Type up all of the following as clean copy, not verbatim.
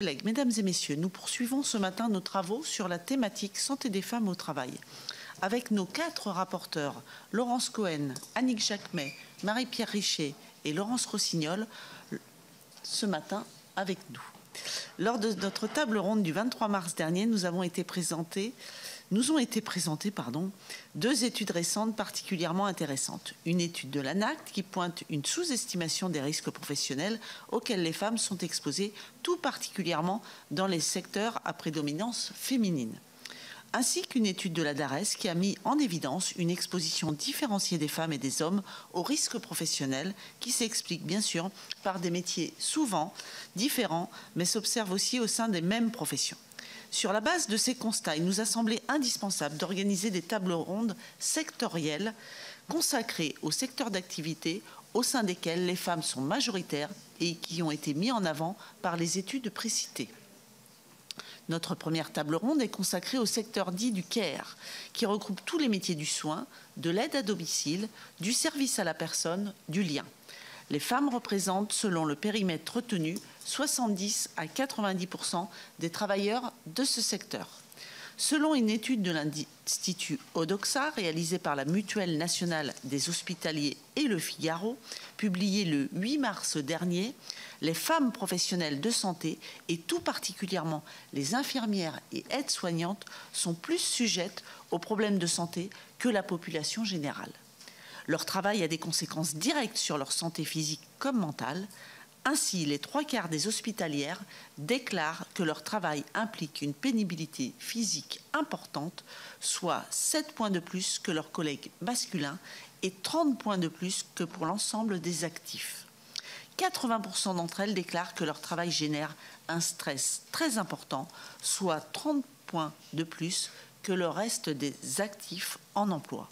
Collègues, mesdames et messieurs, nous poursuivons ce matin nos travaux sur la thématique santé des femmes au travail. Avec nos 4 rapporteurs, Laurence Cohen, Annick Jacquemet, Marie-Pierre Richer et Laurence Rossignol, ce matin avec nous. Lors de notre table ronde du 23 mars dernier, nous ont été présentées 2 études récentes particulièrement intéressantes. Une étude de l'ANACT qui pointe une sous-estimation des risques professionnels auxquels les femmes sont exposées, tout particulièrement dans les secteurs à prédominance féminine. Ainsi qu'une étude de la DARES qui a mis en évidence une exposition différenciée des femmes et des hommes aux risques professionnels qui s'explique bien sûr par des métiers souvent différents, mais s'observent aussi au sein des mêmes professions. Sur la base de ces constats, il nous a semblé indispensable d'organiser des tables rondes sectorielles consacrées aux secteurs d'activité au sein desquels les femmes sont majoritaires et qui ont été mis en avant par les études précitées. Notre première table ronde est consacrée au secteur dit du care, qui regroupe tous les métiers du soin, de l'aide à domicile, du service à la personne, du lien. Les femmes représentent, selon le périmètre retenu, 70 à 90% des travailleurs de ce secteur. Selon une étude de l'Institut Odoxa, réalisée par la Mutuelle nationale des hospitaliers et Le Figaro, publiée le 8 mars dernier, les femmes professionnelles de santé, et tout particulièrement les infirmières et aides-soignantes, sont plus sujettes aux problèmes de santé que la population générale. Leur travail a des conséquences directes sur leur santé physique comme mentale. Ainsi, les 3/4 des hospitalières déclarent que leur travail implique une pénibilité physique importante, soit 7 points de plus que leurs collègues masculins et 30 points de plus que pour l'ensemble des actifs. 80% d'entre elles déclarent que leur travail génère un stress très important, soit 30 points de plus que le reste des actifs en emploi.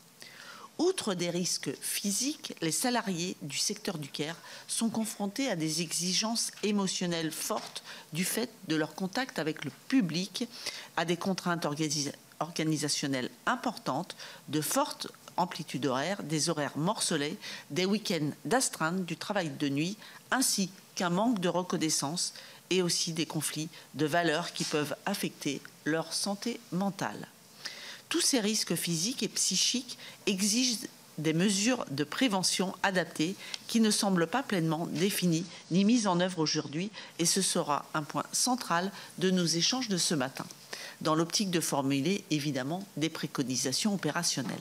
Outre des risques physiques, les salariés du secteur du care sont confrontés à des exigences émotionnelles fortes du fait de leur contact avec le public, à des contraintes organisationnelles importantes, de fortes amplitudes horaires, des horaires morcelés, des week-ends d'astreinte, du travail de nuit, ainsi qu'un manque de reconnaissance et aussi des conflits de valeurs qui peuvent affecter leur santé mentale. Tous ces risques physiques et psychiques exigent des mesures de prévention adaptées qui ne semblent pas pleinement définies ni mises en œuvre aujourd'hui, et ce sera un point central de nos échanges de ce matin, dans l'optique de formuler évidemment des préconisations opérationnelles.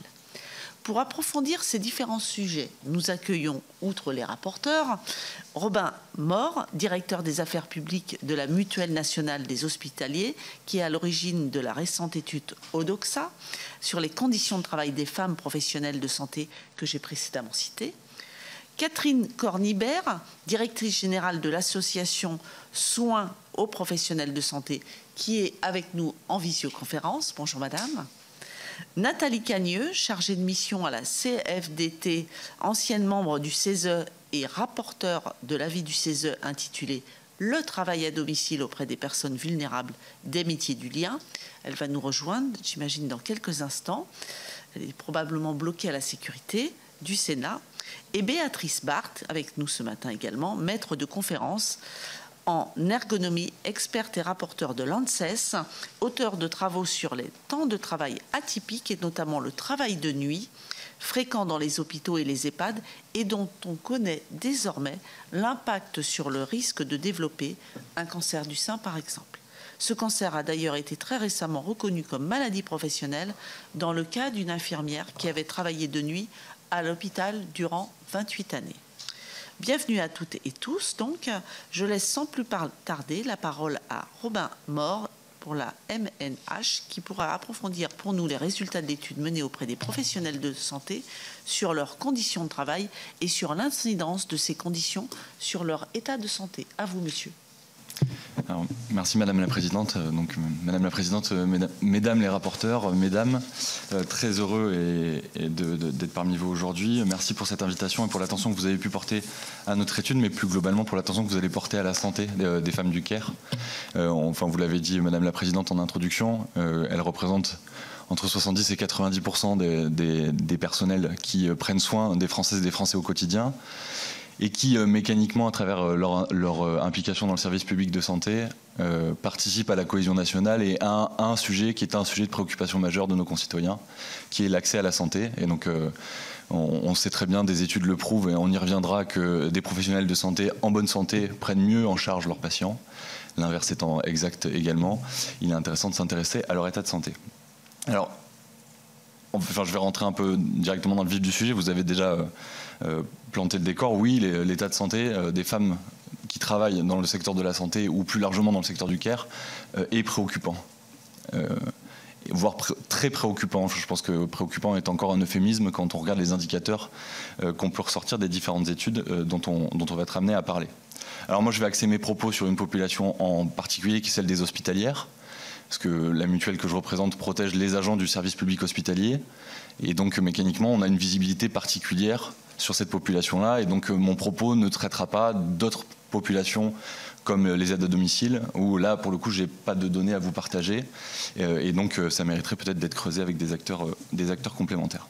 Pour approfondir ces différents sujets, nous accueillons, outre les rapporteurs, Robin Mort, directeur des affaires publiques de la Mutuelle nationale des hospitaliers, qui est à l'origine de la récente étude Odoxa sur les conditions de travail des femmes professionnelles de santé que j'ai précédemment citée. Catherine Cornibert, directrice générale de l'association Soins aux professionnels de santé, qui est avec nous en visioconférence. Bonjour madame. Nathalie Cagneux, chargée de mission à la CFDT, ancienne membre du CESE et rapporteure de l'avis du CESE intitulé « Le travail à domicile auprès des personnes vulnérables des métiers du lien ». Elle va nous rejoindre, j'imagine, dans quelques instants. Elle est probablement bloquée à la sécurité du Sénat. Et Béatrice Barthes, avec nous ce matin également, maître de conférence en ergonomie, experte et rapporteur de l'ANSES, auteur de travaux sur les temps de travail atypiques et notamment le travail de nuit, fréquent dans les hôpitaux et les EHPAD, et dont on connaît désormais l'impact sur le risque de développer un cancer du sein par exemple. Ce cancer a d'ailleurs été très récemment reconnu comme maladie professionnelle dans le cas d'une infirmière qui avait travaillé de nuit à l'hôpital durant 28 années. Bienvenue à toutes et tous. Donc, je laisse sans plus tarder la parole à Robin Mort pour la MNH qui pourra approfondir pour nous les résultats de l'étude menée auprès des professionnels de santé sur leurs conditions de travail et sur l'incidence de ces conditions sur leur état de santé. À vous, monsieur. Alors, merci Madame la Présidente. Donc, Madame la Présidente, Mesdames les rapporteurs, Mesdames, très heureux d'être parmi vous aujourd'hui. Merci pour cette invitation et pour l'attention que vous avez pu porter à notre étude, mais plus globalement pour l'attention que vous allez porter à la santé des femmes du care. Enfin, vous l'avez dit Madame la Présidente en introduction, elle représente entre 70 et 90% des personnels qui prennent soin des Françaises et des Français au quotidien. et qui mécaniquement, à travers leur implication dans le service public de santé, participent à la cohésion nationale et à un sujet qui est un sujet de préoccupation majeure de nos concitoyens, qui est l'accès à la santé. Et donc on sait très bien, des études le prouvent, et on y reviendra, que des professionnels de santé en bonne santé prennent mieux en charge leurs patients, l'inverse étant exact également. Il est intéressant de s'intéresser à leur état de santé. Alors, enfin, je vais rentrer un peu directement dans le vif du sujet. Vous avez déjà planté le décor. Oui, l'état de santé des femmes qui travaillent dans le secteur de la santé, ou plus largement dans le secteur du care, est préoccupant. Voire très préoccupant. Je pense que préoccupant est encore un euphémisme quand on regarde les indicateurs qu'on peut ressortir des différentes études dont on va être amené à parler. Alors moi, je vais axer mes propos sur une population en particulier, qui est celle des hospitalières, parce que la mutuelle que je représente protège les agents du service public hospitalier, et donc mécaniquement, on a une visibilité particulière sur cette population-là, et donc mon propos ne traitera pas d'autres populations comme les aides à domicile, où là, pour le coup, je n'ai pas de données à vous partager, et donc ça mériterait peut-être d'être creusé avec des acteurs complémentaires.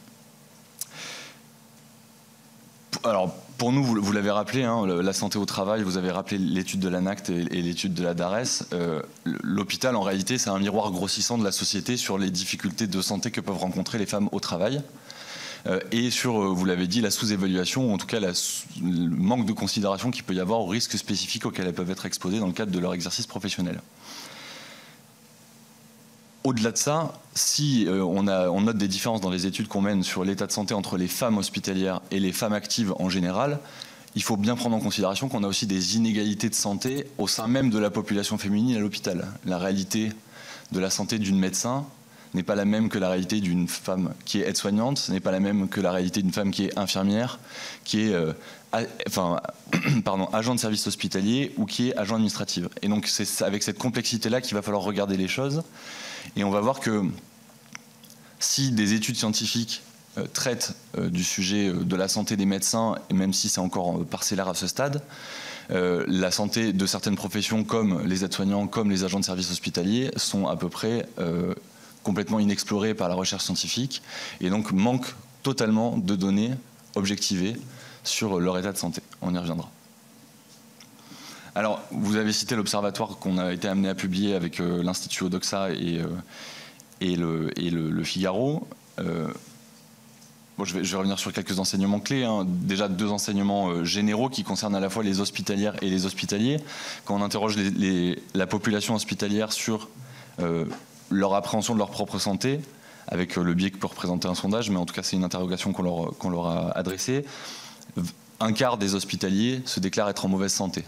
Alors, pour nous, vous l'avez rappelé, hein, la santé au travail, vous avez rappelé l'étude de l'ANACT et l'étude de la DARES. L'hôpital, en réalité, c'est un miroir grossissant de la société sur les difficultés de santé que peuvent rencontrer les femmes au travail. Et sur, vous l'avez dit, la sous-évaluation, ou en tout cas le manque de considération qu'il peut y avoir aux risques spécifiques auxquels elles peuvent être exposées dans le cadre de leur exercice professionnel. Au-delà de ça, si on note des différences dans les études qu'on mène sur l'état de santé entre les femmes hospitalières et les femmes actives en général, il faut bien prendre en considération qu'on a aussi des inégalités de santé au sein même de la population féminine à l'hôpital. La réalité de la santé d'une médecin n'est pas la même que la réalité d'une femme qui est aide-soignante, ce n'est pas la même que la réalité d'une femme qui est infirmière, qui est agent de service hospitalier, ou qui est agent administratif. Et donc c'est avec cette complexité-là qu'il va falloir regarder les choses. Et on va voir que si des études scientifiques traitent du sujet de la santé des médecins, et même si c'est encore parcellaire à ce stade, la santé de certaines professions comme les aides-soignants, comme les agents de service hospitalier, sont à peu près complètement inexplorées par la recherche scientifique, et donc manquent totalement de données objectivées sur leur état de santé. On y reviendra. Alors, vous avez cité l'observatoire qu'on a été amené à publier avec l'Institut Odoxa et le Figaro. Bon, je vais revenir sur quelques enseignements clés, hein. Déjà 2 enseignements généraux qui concernent à la fois les hospitalières et les hospitaliers. Quand on interroge la population hospitalière sur leur appréhension de leur propre santé, avec le biais que peut représenter un sondage, mais en tout cas c'est une interrogation qu'on leur a adressée, un quart des hospitaliers se déclarent être en mauvaise santé.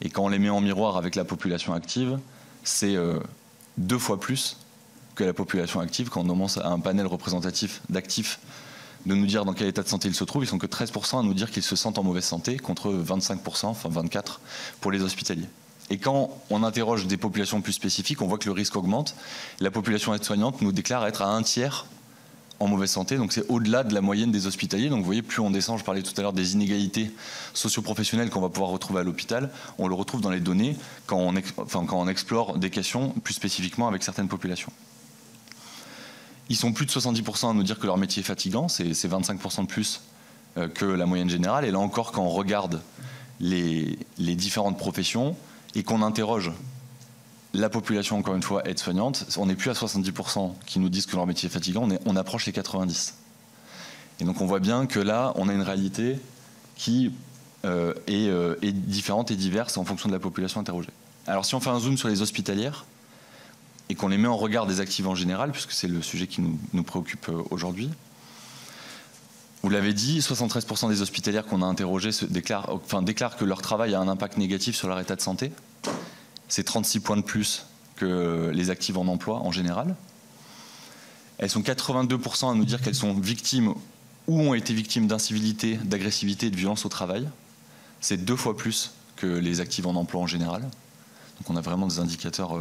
Et quand on les met en miroir avec la population active, c'est 2 fois plus que la population active. Quand on commence à un panel représentatif d'actifs de nous dire dans quel état de santé ils se trouvent, ils sont que 13% à nous dire qu'ils se sentent en mauvaise santé, contre 25%, enfin 24% pour les hospitaliers. Et quand on interroge des populations plus spécifiques, on voit que le risque augmente. La population aide-soignante nous déclare être à 1/3 en mauvaise santé, donc c'est au-delà de la moyenne des hospitaliers. Donc vous voyez, plus on descend, je parlais tout à l'heure des inégalités socio-professionnelles qu'on va pouvoir retrouver à l'hôpital, on le retrouve dans les données quand on explore des questions plus spécifiquement avec certaines populations. Ils sont plus de 70% à nous dire que leur métier est fatigant, c'est 25% de plus que la moyenne générale. Et là encore, quand on regarde les différentes professions et qu'on interroge la population, encore une fois, aide-soignante, on n'est plus à 70% qui nous disent que leur métier est fatigant, on approche les 90%. Et donc on voit bien que là, on a une réalité qui est différente et diverse en fonction de la population interrogée. Alors si on fait un zoom sur les hospitalières, et qu'on les met en regard des actifs en général, puisque c'est le sujet qui nous préoccupe aujourd'hui, vous l'avez dit, 73% des hospitalières qu'on a interrogées déclarent que leur travail a un impact négatif sur leur état de santé. C'est 36 points de plus que les actives en emploi en général. Elles sont 82% à nous dire qu'elles sont victimes ou ont été victimes d'incivilité, d'agressivité et de violence au travail. C'est 2 fois plus que les actives en emploi en général. Donc on a vraiment des indicateurs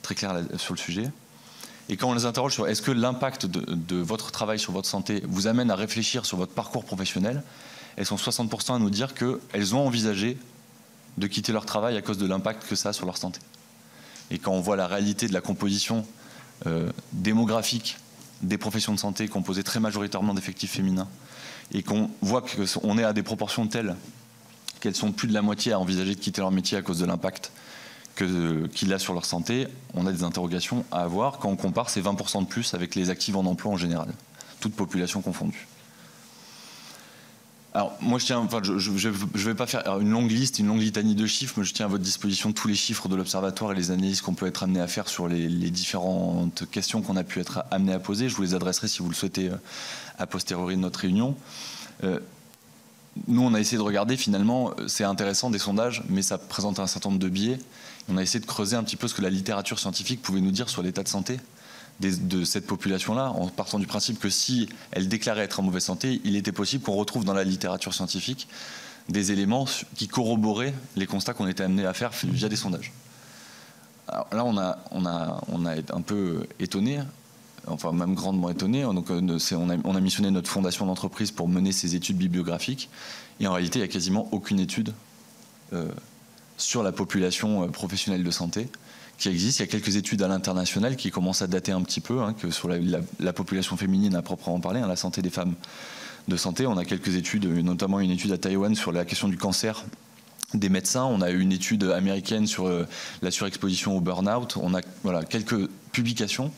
très clairs sur le sujet. Et quand on les interroge sur est-ce que l'impact de votre travail sur votre santé vous amène à réfléchir sur votre parcours professionnel, elles sont 60% à nous dire qu'elles ont envisagé de quitter leur travail à cause de l'impact que ça a sur leur santé. Et quand on voit la réalité de la composition démographique des professions de santé composées très majoritairement d'effectifs féminins, et qu'on voit qu'on est à des proportions telles qu'elles sont plus de la moitié à envisager de quitter leur métier à cause de l'impact qu'il a sur leur santé, on a des interrogations à avoir. Quand on compare, c'est 20% de plus avec les actifs en emploi en général, toute population confondue. Alors, moi, je ne vais pas faire une longue litanie de chiffres, mais je tiens à votre disposition tous les chiffres de l'Observatoire et les analyses qu'on peut être amené à faire sur les différentes questions qu'on a pu être amené à poser. Je vous les adresserai si vous le souhaitez a posteriori de notre réunion. Nous, on a essayé de regarder, finalement, c'est intéressant des sondages, mais ça présente un certain nombre de biais. On a essayé de creuser un petit peu ce que la littérature scientifique pouvait nous dire sur l'état de santé de cette population-là, en partant du principe que si elle déclarait être en mauvaise santé, il était possible qu'on retrouve dans la littérature scientifique des éléments qui corroboraient les constats qu'on était amené à faire via des sondages. Alors là, on a été un peu étonné, enfin même grandement étonné. Donc, on a missionné notre fondation d'entreprise pour mener ces études bibliographiques, et en réalité, il n'y a quasiment aucune étude sur la population professionnelle de santé qui existe. Il y a quelques études à l'international qui commencent à dater un petit peu, que sur la population féminine à proprement parler, la santé des femmes de santé. On a quelques études, notamment une étude à Taïwan sur la question du cancer des médecins. On a eu une étude américaine sur la surexposition au burn-out. On a quelques publications,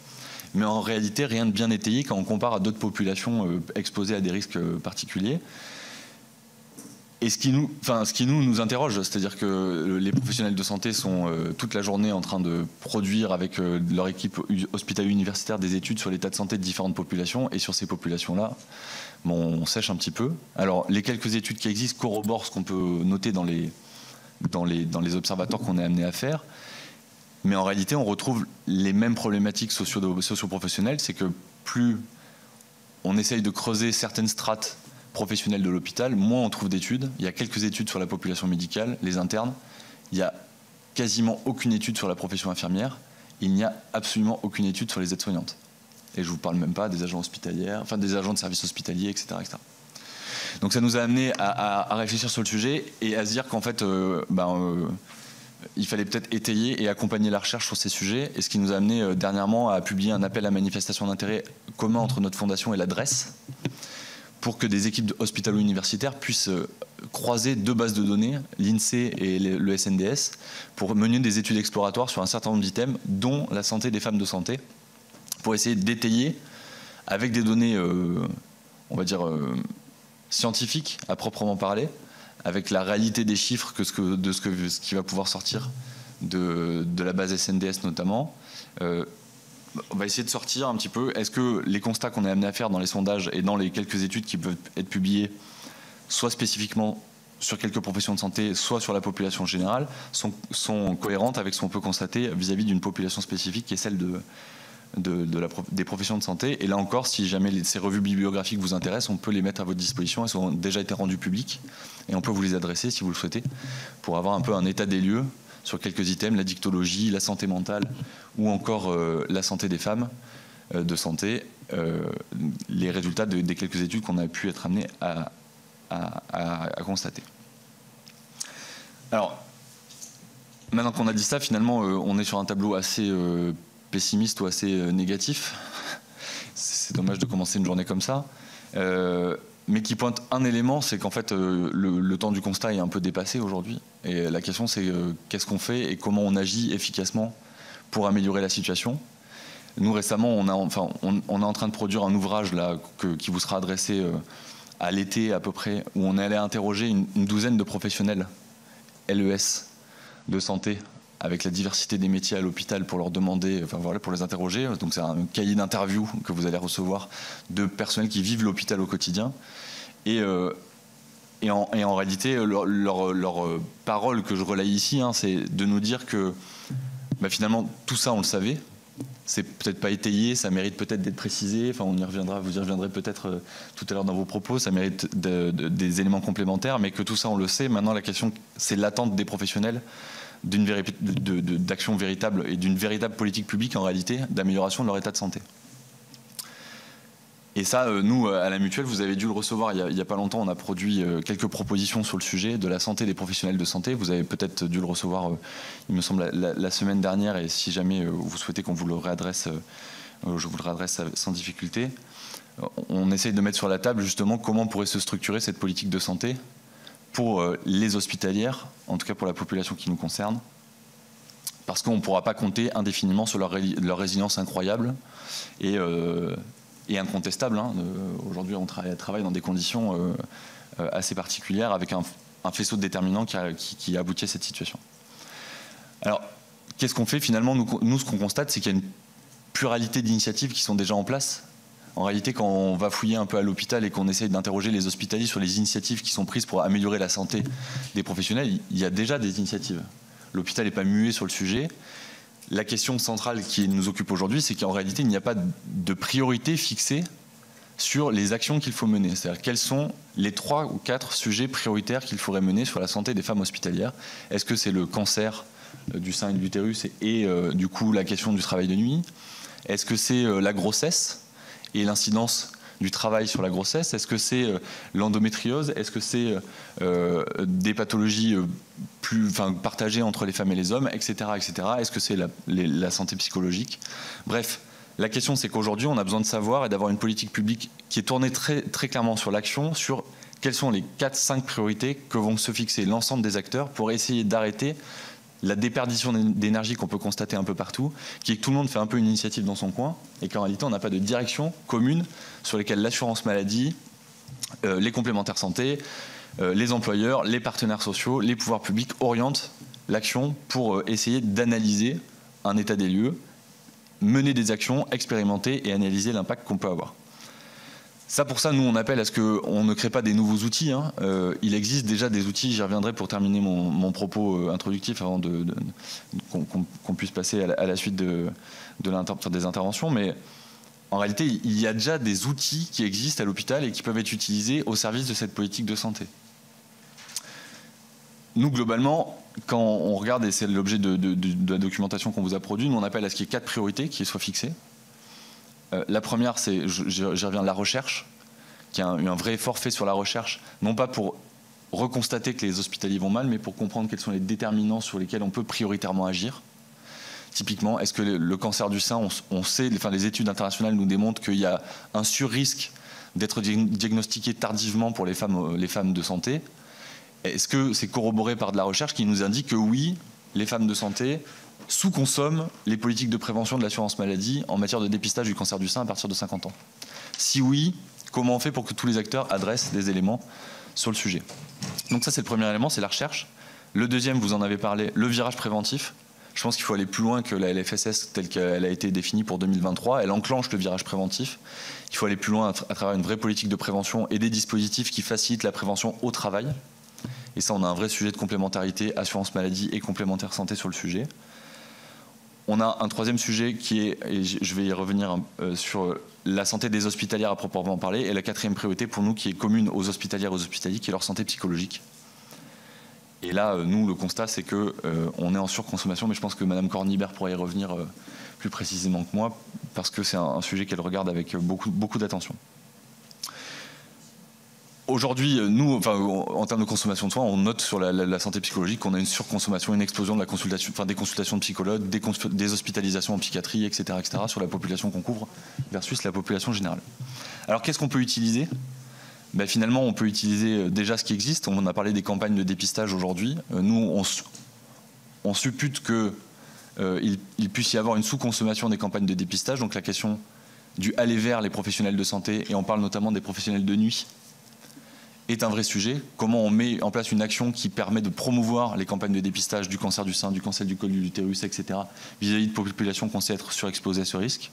mais en réalité, rien de bien étayé quand on compare à d'autres populations exposées à des risques particuliers. Et ce qui nous interroge, c'est-à-dire que les professionnels de santé sont toute la journée en train de produire avec leur équipe hospitalo-universitaire des études sur l'état de santé de différentes populations, et sur ces populations-là, on sèche un petit peu. Alors, les quelques études qui existent corroborent ce qu'on peut noter dans les observatoires qu'on est amené à faire, mais en réalité, on retrouve les mêmes problématiques socio-professionnelles, c'est que plus on essaye de creuser certaines strates professionnels de l'hôpital, moins on trouve d'études. Il y a quelques études sur la population médicale, les internes. Il n'y a quasiment aucune étude sur la profession infirmière. Il n'y a absolument aucune étude sur les aides-soignantes. Et je ne vous parle même pas des agents hospitaliers, enfin des agents de services hospitaliers, etc., etc. Donc ça nous a amené à réfléchir sur le sujet et à se dire qu'en fait, il fallait peut-être étayer et accompagner la recherche sur ces sujets. Et ce qui nous a amené dernièrement à publier un appel à manifestation d'intérêt commun entre notre fondation et l'adresse, pour que des équipes hospitalo-universitaires puissent croiser deux bases de données, l'INSEE et le SNDS, pour mener des études exploratoires sur un certain nombre d'items, dont la santé des femmes de santé, pour essayer d'étayer avec des données, on va dire, scientifiques à proprement parler, avec la réalité des chiffres de ce qui va pouvoir sortir de la base SNDS notamment. On va essayer de sortir un petit peu, est-ce que les constats qu'on est amené à faire dans les sondages et dans les quelques études qui peuvent être publiées, soit spécifiquement sur quelques professions de santé, soit sur la population générale, sont cohérentes avec ce qu'on peut constater vis-à-vis d'une population spécifique qui est celle des professions de santé. Et là encore, si jamais ces revues bibliographiques vous intéressent, on peut les mettre à votre disposition. Elles ont déjà été rendues publiques et on peut vous les adresser si vous le souhaitez, pour avoir un peu un état des lieux sur quelques items, la dictologie, la santé mentale ou encore la santé des femmes de santé, les résultats des quelques études qu'on a pu être amenés à constater. Alors, maintenant qu'on a dit ça, finalement, on est sur un tableau assez pessimiste ou assez négatif. C'est dommage de commencer une journée comme ça. Mais qui pointe un élément, c'est qu'en fait, le temps du constat est un peu dépassé aujourd'hui. Et la question, c'est qu'est-ce qu'on fait et comment on agit efficacement pour améliorer la situation. Nous, récemment, on est en train de produire un ouvrage là, qui vous sera adressé à l'été à peu près, où on est allé interroger une douzaine de professionnels LES de santé avec la diversité des métiers à l'hôpital pour leur demander, pour les interroger. Donc c'est un cahier d'interview que vous allez recevoir de personnels qui vivent l'hôpital au quotidien. Et en réalité, leur parole que je relaye ici, c'est de nous dire que finalement, tout ça, on le savait. C'est peut-être pas étayé, ça mérite peut-être d'être précisé. Enfin, on y reviendra, vous y reviendrez peut-être tout à l'heure dans vos propos. Ça mérite des éléments complémentaires, mais que tout ça, on le sait. Maintenant, la question, c'est l'attente des professionnels d'action véritable et d'une véritable politique publique, en réalité, d'amélioration de leur état de santé. Et ça, nous, à la Mutuelle, vous avez dû le recevoir il n'y a pas longtemps. On a produit quelques propositions sur le sujet de la santé des professionnels de santé. Vous avez peut-être dû le recevoir, il me semble, la semaine dernière. Et si jamais vous souhaitez qu'on vous le réadresse, je vous le réadresse sans difficulté. On essaye de mettre sur la table, justement, comment pourrait se structurer cette politique de santé, pour les hospitalières, en tout cas pour la population qui nous concerne, parce qu'on ne pourra pas compter indéfiniment sur leur résilience incroyable et incontestable. Hein. Aujourd'hui, on travaille dans des conditions assez particulières, avec un faisceau de déterminants qui a abouti à cette situation. Alors, qu'est-ce qu'on fait finalement? Nous, ce qu'on constate, c'est qu'il y a une pluralité d'initiatives qui sont déjà en place. En réalité, quand on va fouiller un peu à l'hôpital et qu'on essaye d'interroger les hospitaliers sur les initiatives qui sont prises pour améliorer la santé des professionnels, il y a déjà des initiatives. L'hôpital n'est pas muet sur le sujet. La question centrale qui nous occupe aujourd'hui, c'est qu'en réalité, il n'y a pas de priorité fixée sur les actions qu'il faut mener. C'est-à-dire quels sont les 3 ou 4 sujets prioritaires qu'il faudrait mener sur la santé des femmes hospitalières. Est-ce que c'est le cancer du sein et de l'utérus et du coup la question du travail de nuit? Est-ce que c'est la grossesse et l'incidence du travail sur la grossesse? Est-ce que c'est l'endométriose? Est-ce que c'est des pathologies partagées entre les femmes et les hommes, etc. etc. Est-ce que c'est la santé psychologique? Bref, la question c'est qu'aujourd'hui on a besoin de savoir et d'avoir une politique publique qui est tournée très, très clairement sur l'action, sur quelles sont les 4-5 priorités que vont se fixer l'ensemble des acteurs pour essayer d'arrêter la déperdition d'énergie qu'on peut constater un peu partout, qui est que tout le monde fait un peu une initiative dans son coin et qu'en réalité on n'a pas de direction commune sur lesquelles l'assurance maladie, les complémentaires santé, les employeurs, les partenaires sociaux, les pouvoirs publics orientent l'action pour essayer d'analyser un état des lieux, mener des actions, expérimenter et analyser l'impact qu'on peut avoir. Ça, pour ça, nous, on appelle à ce qu'on ne crée pas des nouveaux outils. Hein. Il existe déjà des outils, j'y reviendrai pour terminer mon propos introductif avant qu'on puisse passer à la suite des interventions. Mais en réalité, il y a déjà des outils qui existent à l'hôpital et qui peuvent être utilisés au service de cette politique de santé. Nous, globalement, quand on regarde, et c'est l'objet de la documentation qu'on vous a produite, nous, on appelle à ce qu'il y ait 4 priorités qui soient fixées. La première, c'est, j'y reviens, la recherche, qui a eu un vrai effort fait sur la recherche, non pas pour reconstater que les hospitaliers vont mal, mais pour comprendre quels sont les déterminants sur lesquels on peut prioritairement agir. Typiquement, est-ce que le cancer du sein, on sait, les études internationales nous démontrent qu'il y a un surrisque d'être diagnostiqué tardivement pour les femmes de santé. Est-ce que c'est corroboré par de la recherche qui nous indique que oui, les femmes de santé sous-consomment les politiques de prévention de l'assurance maladie en matière de dépistage du cancer du sein à partir de 50 ans? Si oui, comment on fait pour que tous les acteurs adressent des éléments sur le sujet? Donc ça, c'est le premier élément, c'est la recherche. Le deuxième, vous en avez parlé, le virage préventif. Je pense qu'il faut aller plus loin que la LFSS telle qu'elle a été définie pour 2023. Elle enclenche le virage préventif. Il faut aller plus loin à travers une vraie politique de prévention et des dispositifs qui facilitent la prévention au travail. Et ça, on a un vrai sujet de complémentarité, assurance maladie et complémentaire santé sur le sujet. On a un troisième sujet qui est, et je vais y revenir sur la santé des hospitalières à proprement parler, et la quatrième priorité pour nous qui est commune aux hospitalières et aux hospitaliers, qui est leur santé psychologique. Et là, nous, le constat, c'est qu'on est en surconsommation, mais je pense que Mme Cornibert pourrait y revenir plus précisément que moi, parce que c'est un sujet qu'elle regarde avec beaucoup d'attention. Aujourd'hui, nous, en termes de consommation de soins, on note sur la santé psychologique qu'on a une surconsommation, une explosion de la consultation, des consultations de psychologues, des hospitalisations en psychiatrie, etc., sur la population qu'on couvre versus la population générale. Alors, qu'est-ce qu'on peut utiliser? Finalement, on peut utiliser déjà ce qui existe. On a parlé des campagnes de dépistage aujourd'hui. Nous, on suppute qu'il puisse y avoir une sous-consommation des campagnes de dépistage. Donc, la question du aller vers les professionnels de santé, et on parle notamment des professionnels de nuit, est un vrai sujet. Comment on met en place une action qui permet de promouvoir les campagnes de dépistage du cancer du sein, du cancer du col de l'utérus, etc., vis-à-vis de populations qu'on sait être surexposées à ce risque.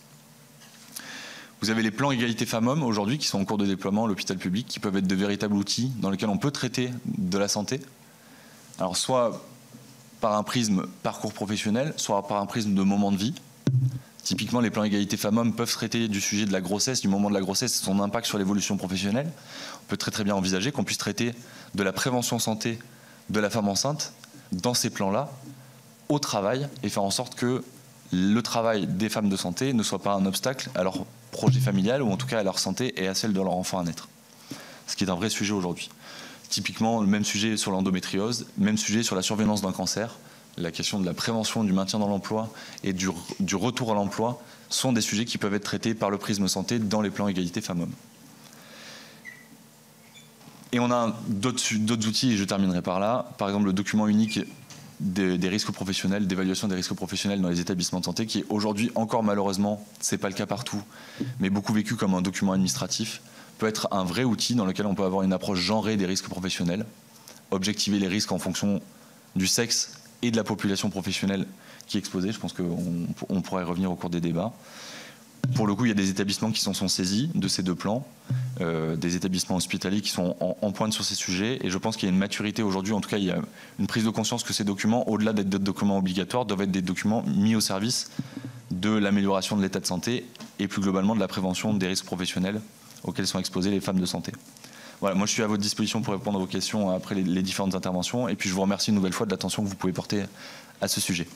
Vous avez les plans égalité femmes-hommes aujourd'hui qui sont en cours de déploiement à l'hôpital public, qui peuvent être de véritables outils dans lesquels on peut traiter de la santé. Alors soit par un prisme parcours professionnel, soit par un prisme de moment de vie. Typiquement, les plans égalité femmes-hommes peuvent traiter du sujet de la grossesse, du moment de la grossesse et son impact sur l'évolution professionnelle. On peut très bien envisager qu'on puisse traiter de la prévention santé de la femme enceinte dans ces plans-là, au travail, et faire en sorte que le travail des femmes de santé ne soit pas un obstacle à leur projet familial, ou en tout cas à leur santé et à celle de leur enfant à naître. Ce qui est un vrai sujet aujourd'hui. Typiquement, le même sujet sur l'endométriose, même sujet sur la survenance d'un cancer. La question de la prévention, du maintien dans l'emploi et du retour à l'emploi sont des sujets qui peuvent être traités par le prisme santé dans les plans égalité femmes-hommes. Et on a d'autres outils, et je terminerai par là. Par exemple, le document unique des risques professionnels, d'évaluation des risques professionnels dans les établissements de santé, qui est aujourd'hui encore malheureusement, c'est pas le cas partout, mais beaucoup vécu comme un document administratif, peut être un vrai outil dans lequel on peut avoir une approche genrée des risques professionnels, objectiver les risques en fonction du sexe et de la population professionnelle qui est exposée. Je pense qu'on pourrait y revenir au cours des débats. Pour le coup, il y a des établissements qui s'en sont saisis de ces deux plans, des établissements hospitaliers qui sont en pointe sur ces sujets. Et je pense qu'il y a une maturité aujourd'hui, en tout cas, il y a une prise de conscience que ces documents, au-delà d'être des documents obligatoires, doivent être des documents mis au service de l'amélioration de l'état de santé et plus globalement de la prévention des risques professionnels auxquels sont exposées les femmes de santé. Voilà, moi je suis à votre disposition pour répondre à vos questions après les différentes interventions. Et puis je vous remercie une nouvelle fois de l'attention que vous pouvez porter à ce sujet.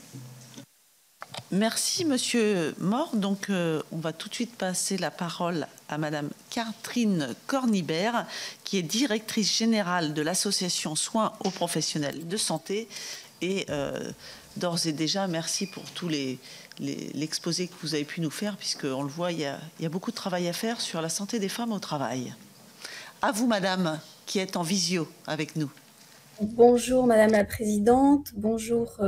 Merci, Monsieur Mort. Donc, on va tout de suite passer la parole à Madame Catherine Cornibert, qui est directrice générale de l'association Soins aux professionnels de santé. Et d'ores et déjà, merci pour tous l'exposé que vous avez pu nous faire, puisqu'on le voit, il y a beaucoup de travail à faire sur la santé des femmes au travail. À vous, Madame, qui êtes en visio avec nous. Bonjour Madame la Présidente, bonjour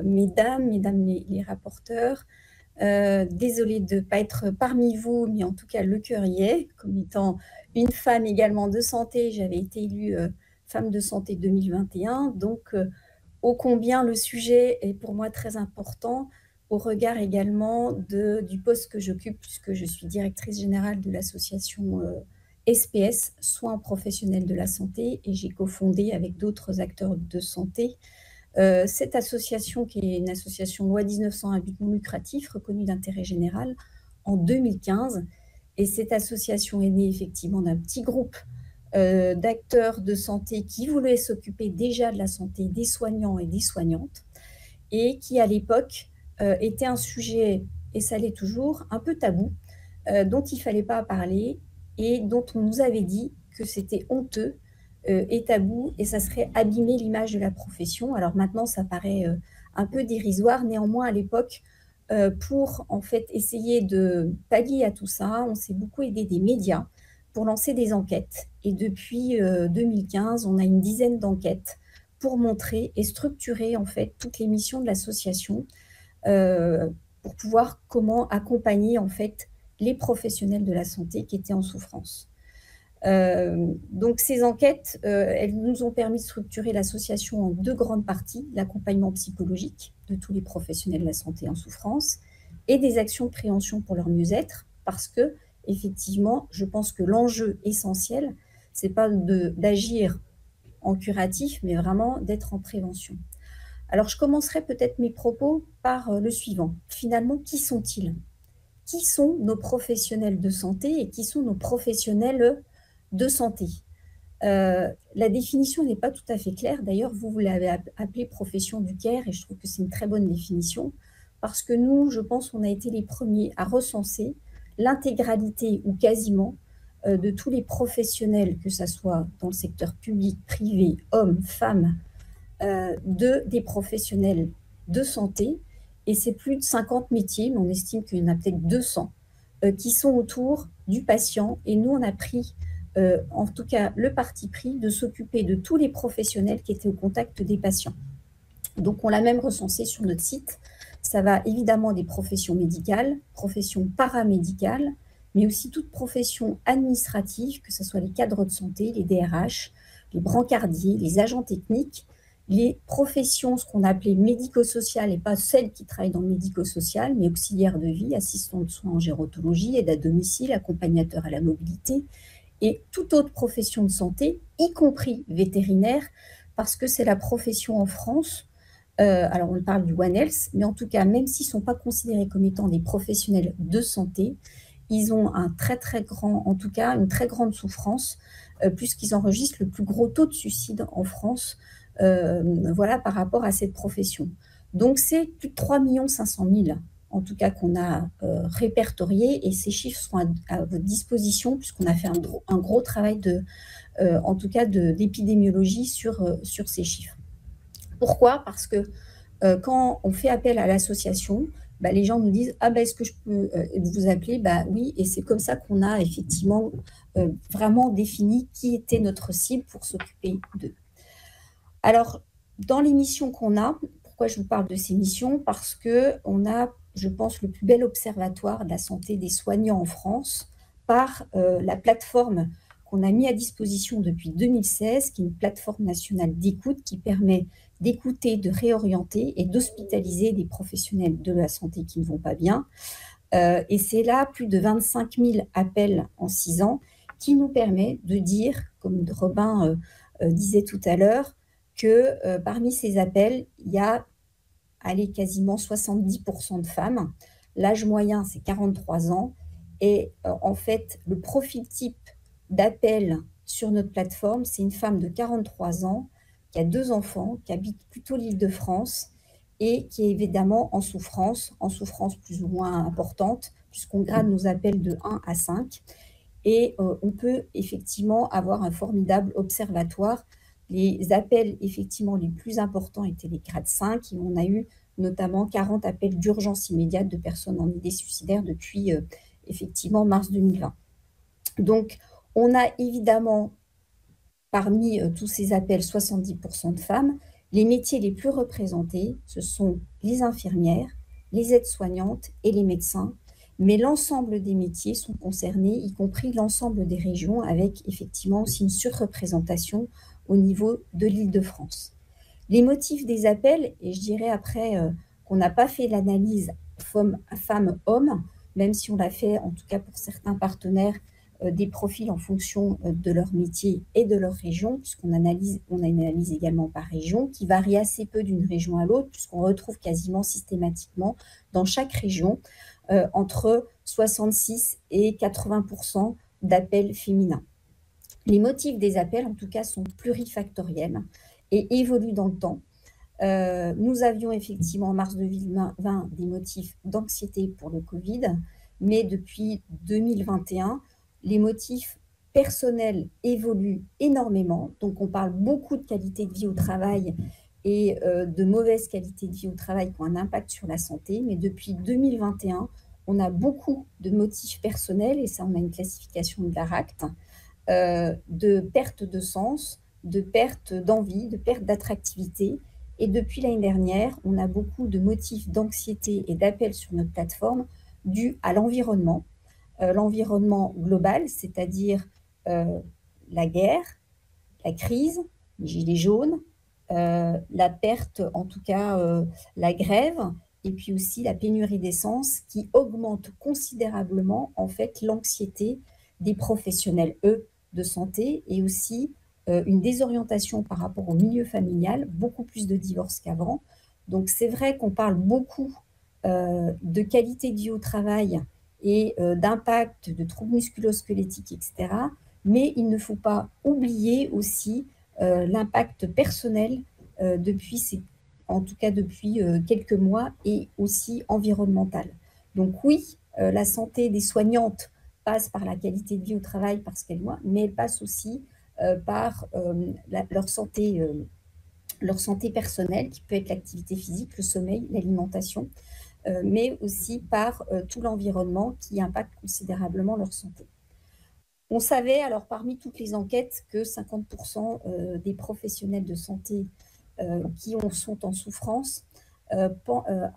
mesdames les rapporteurs. Désolée de ne pas être parmi vous, mais en tout cas le cœur y est. Comme étant une femme également de santé, j'avais été élue femme de santé 2021. Donc, ô combien le sujet est pour moi très important au regard également du poste que j'occupe, puisque je suis directrice générale de l'association SPS, Soins professionnels de la santé, et j'ai cofondé avec d'autres acteurs de santé cette association qui est une association loi 1901 à but non lucratif, reconnue d'intérêt général en 2015. Et cette association est née effectivement d'un petit groupe d'acteurs de santé qui voulaient s'occuper déjà de la santé des soignants et des soignantes, et qui à l'époque était un sujet, et ça l'est toujours, un peu tabou, dont il ne fallait pas parler, et dont on nous avait dit que c'était honteux et tabou, et ça serait abîmer l'image de la profession. Alors maintenant, ça paraît un peu dérisoire. Néanmoins, à l'époque, pour en fait essayer de pallier à tout ça, on s'est beaucoup aidé des médias pour lancer des enquêtes. Et depuis 2015, on a une dizaine d'enquêtes pour montrer et structurer en fait toutes les missions de l'association pour pouvoir comment accompagner en fait les professionnels de la santé qui étaient en souffrance. Donc ces enquêtes, elles nous ont permis de structurer l'association en deux grandes parties, l'accompagnement psychologique de tous les professionnels de la santé en souffrance et des actions de prévention pour leur mieux-être, parce que effectivement, je pense que l'enjeu essentiel, c'est pas d'agir en curatif, mais vraiment d'être en prévention. Alors je commencerai peut-être mes propos par le suivant. Finalement, qui sont-ils ? Qui sont nos professionnels de santé et qui sont nos professionnels de santé? La définition n'est pas tout à fait claire. D'ailleurs, vous l'avez appelée profession du care, et je trouve que c'est une très bonne définition, parce que nous, je pense, on a été les premiers à recenser l'intégralité ou quasiment de tous les professionnels, que ce soit dans le secteur public, privé, hommes, femmes, des professionnels de santé. Et c'est plus de 50 métiers, mais on estime qu'il y en a peut-être 200 qui sont autour du patient. Et nous, on a pris, en tout cas, le parti pris de s'occuper de tous les professionnels qui étaient au contact des patients. Donc, on l'a même recensé sur notre site. Ça va évidemment des professions médicales, professions paramédicales, mais aussi toute profession administrative, que ce soit les cadres de santé, les DRH, les brancardiers, les agents techniques, les professions, ce qu'on a appelé médico-sociales, et pas celles qui travaillent dans le médico-social, mais auxiliaires de vie, assistants de soins en gérontologie, aide à domicile, accompagnateurs à la mobilité, et toute autre profession de santé, y compris vétérinaire, parce que c'est la profession en France, alors on parle du One Health, mais en tout cas, même s'ils ne sont pas considérés comme étant des professionnels de santé, ils ont un très très grand, en tout cas une très grande souffrance, puisqu'ils enregistrent le plus gros taux de suicide en France, voilà, par rapport à cette profession. Donc, c'est plus de 3 500 000, en tout cas, qu'on a répertoriés, et ces chiffres seront à votre disposition, puisqu'on a fait un gros travail en tout cas d'épidémiologie sur ces chiffres. Pourquoi ? Parce que quand on fait appel à l'association, bah, les gens nous disent « Ah, bah, est-ce que je peux vous appeler ?» Bah oui, et c'est comme ça qu'on a effectivement vraiment défini qui était notre cible pour s'occuper d'eux. Alors, dans les missions qu'on a, pourquoi je vous parle de ces missions? Parce qu'on a, je pense, le plus bel observatoire de la santé des soignants en France par la plateforme qu'on a mis à disposition depuis 2016, qui est une plateforme nationale d'écoute qui permet d'écouter, de réorienter et d'hospitaliser des professionnels de la santé qui ne vont pas bien. Et c'est là plus de 25 000 appels en 6 ans qui nous permet de dire, comme Robin disait tout à l'heure, que parmi ces appels, il y a quasiment 70% de femmes. L'âge moyen, c'est 43 ans. Et en fait, le profil type d'appel sur notre plateforme, c'est une femme de 43 ans qui a 2 enfants, qui habite plutôt l'Île-de-France et qui est évidemment en souffrance plus ou moins importante, puisqu'on grade nos appels de 1 à 5. Et on peut effectivement avoir un formidable observatoire. Les appels effectivement les plus importants étaient les grades 5 et on a eu notamment 40 appels d'urgence immédiate de personnes en idée suicidaire depuis effectivement mars 2020. Donc, on a évidemment parmi tous ces appels 70% de femmes. Les métiers les plus représentés, ce sont les infirmières, les aides-soignantes et les médecins. Mais l'ensemble des métiers sont concernés, y compris l'ensemble des régions, avec effectivement aussi une surreprésentation au niveau de l'Île-de-France. Les motifs des appels, et je dirais après qu'on n'a pas fait l'analyse femmes-hommes, même si on l'a fait en tout cas pour certains partenaires, des profils en fonction de leur métier et de leur région, puisqu'on analyse, on a une analyse également par région, qui varie assez peu d'une région à l'autre, puisqu'on retrouve quasiment systématiquement dans chaque région entre 66 et 80% d'appels féminins. Les motifs des appels, en tout cas, sont plurifactoriels et évoluent dans le temps. Nous avions effectivement en mars 2020 des motifs d'anxiété pour le Covid, mais depuis 2021, les motifs personnels évoluent énormément. Donc, on parle beaucoup de qualité de vie au travail et de mauvaise qualité de vie au travail qui ont un impact sur la santé. Mais depuis 2021, on a beaucoup de motifs personnels, et ça, on a une classification de l'ARACT, de perte de sens, de perte d'envie, de perte d'attractivité. Et depuis l'année dernière, on a beaucoup de motifs d'anxiété et d'appels sur notre plateforme dus à l'environnement. L'environnement global, c'est-à-dire la guerre, la crise, les gilets jaunes, la perte, en tout cas la grève, et puis aussi la pénurie d'essence qui augmente considérablement en fait l'anxiété des professionnels, eux, de santé, et aussi une désorientation par rapport au milieu familial, beaucoup plus de divorces qu'avant. Donc c'est vrai qu'on parle beaucoup de qualité de vie au travail et d'impact de troubles musculo-squelettiques, etc. Mais il ne faut pas oublier aussi l'impact personnel en tout cas depuis quelques mois, et aussi environnemental. Donc oui, la santé des soignantes passe par la qualité de vie au travail parce qu'elle doit, mais elle passe aussi par leur santé personnelle, qui peut être l'activité physique, le sommeil, l'alimentation, mais aussi par tout l'environnement qui impacte considérablement leur santé. On savait, alors parmi toutes les enquêtes, que 50% des professionnels de santé qui sont en souffrance a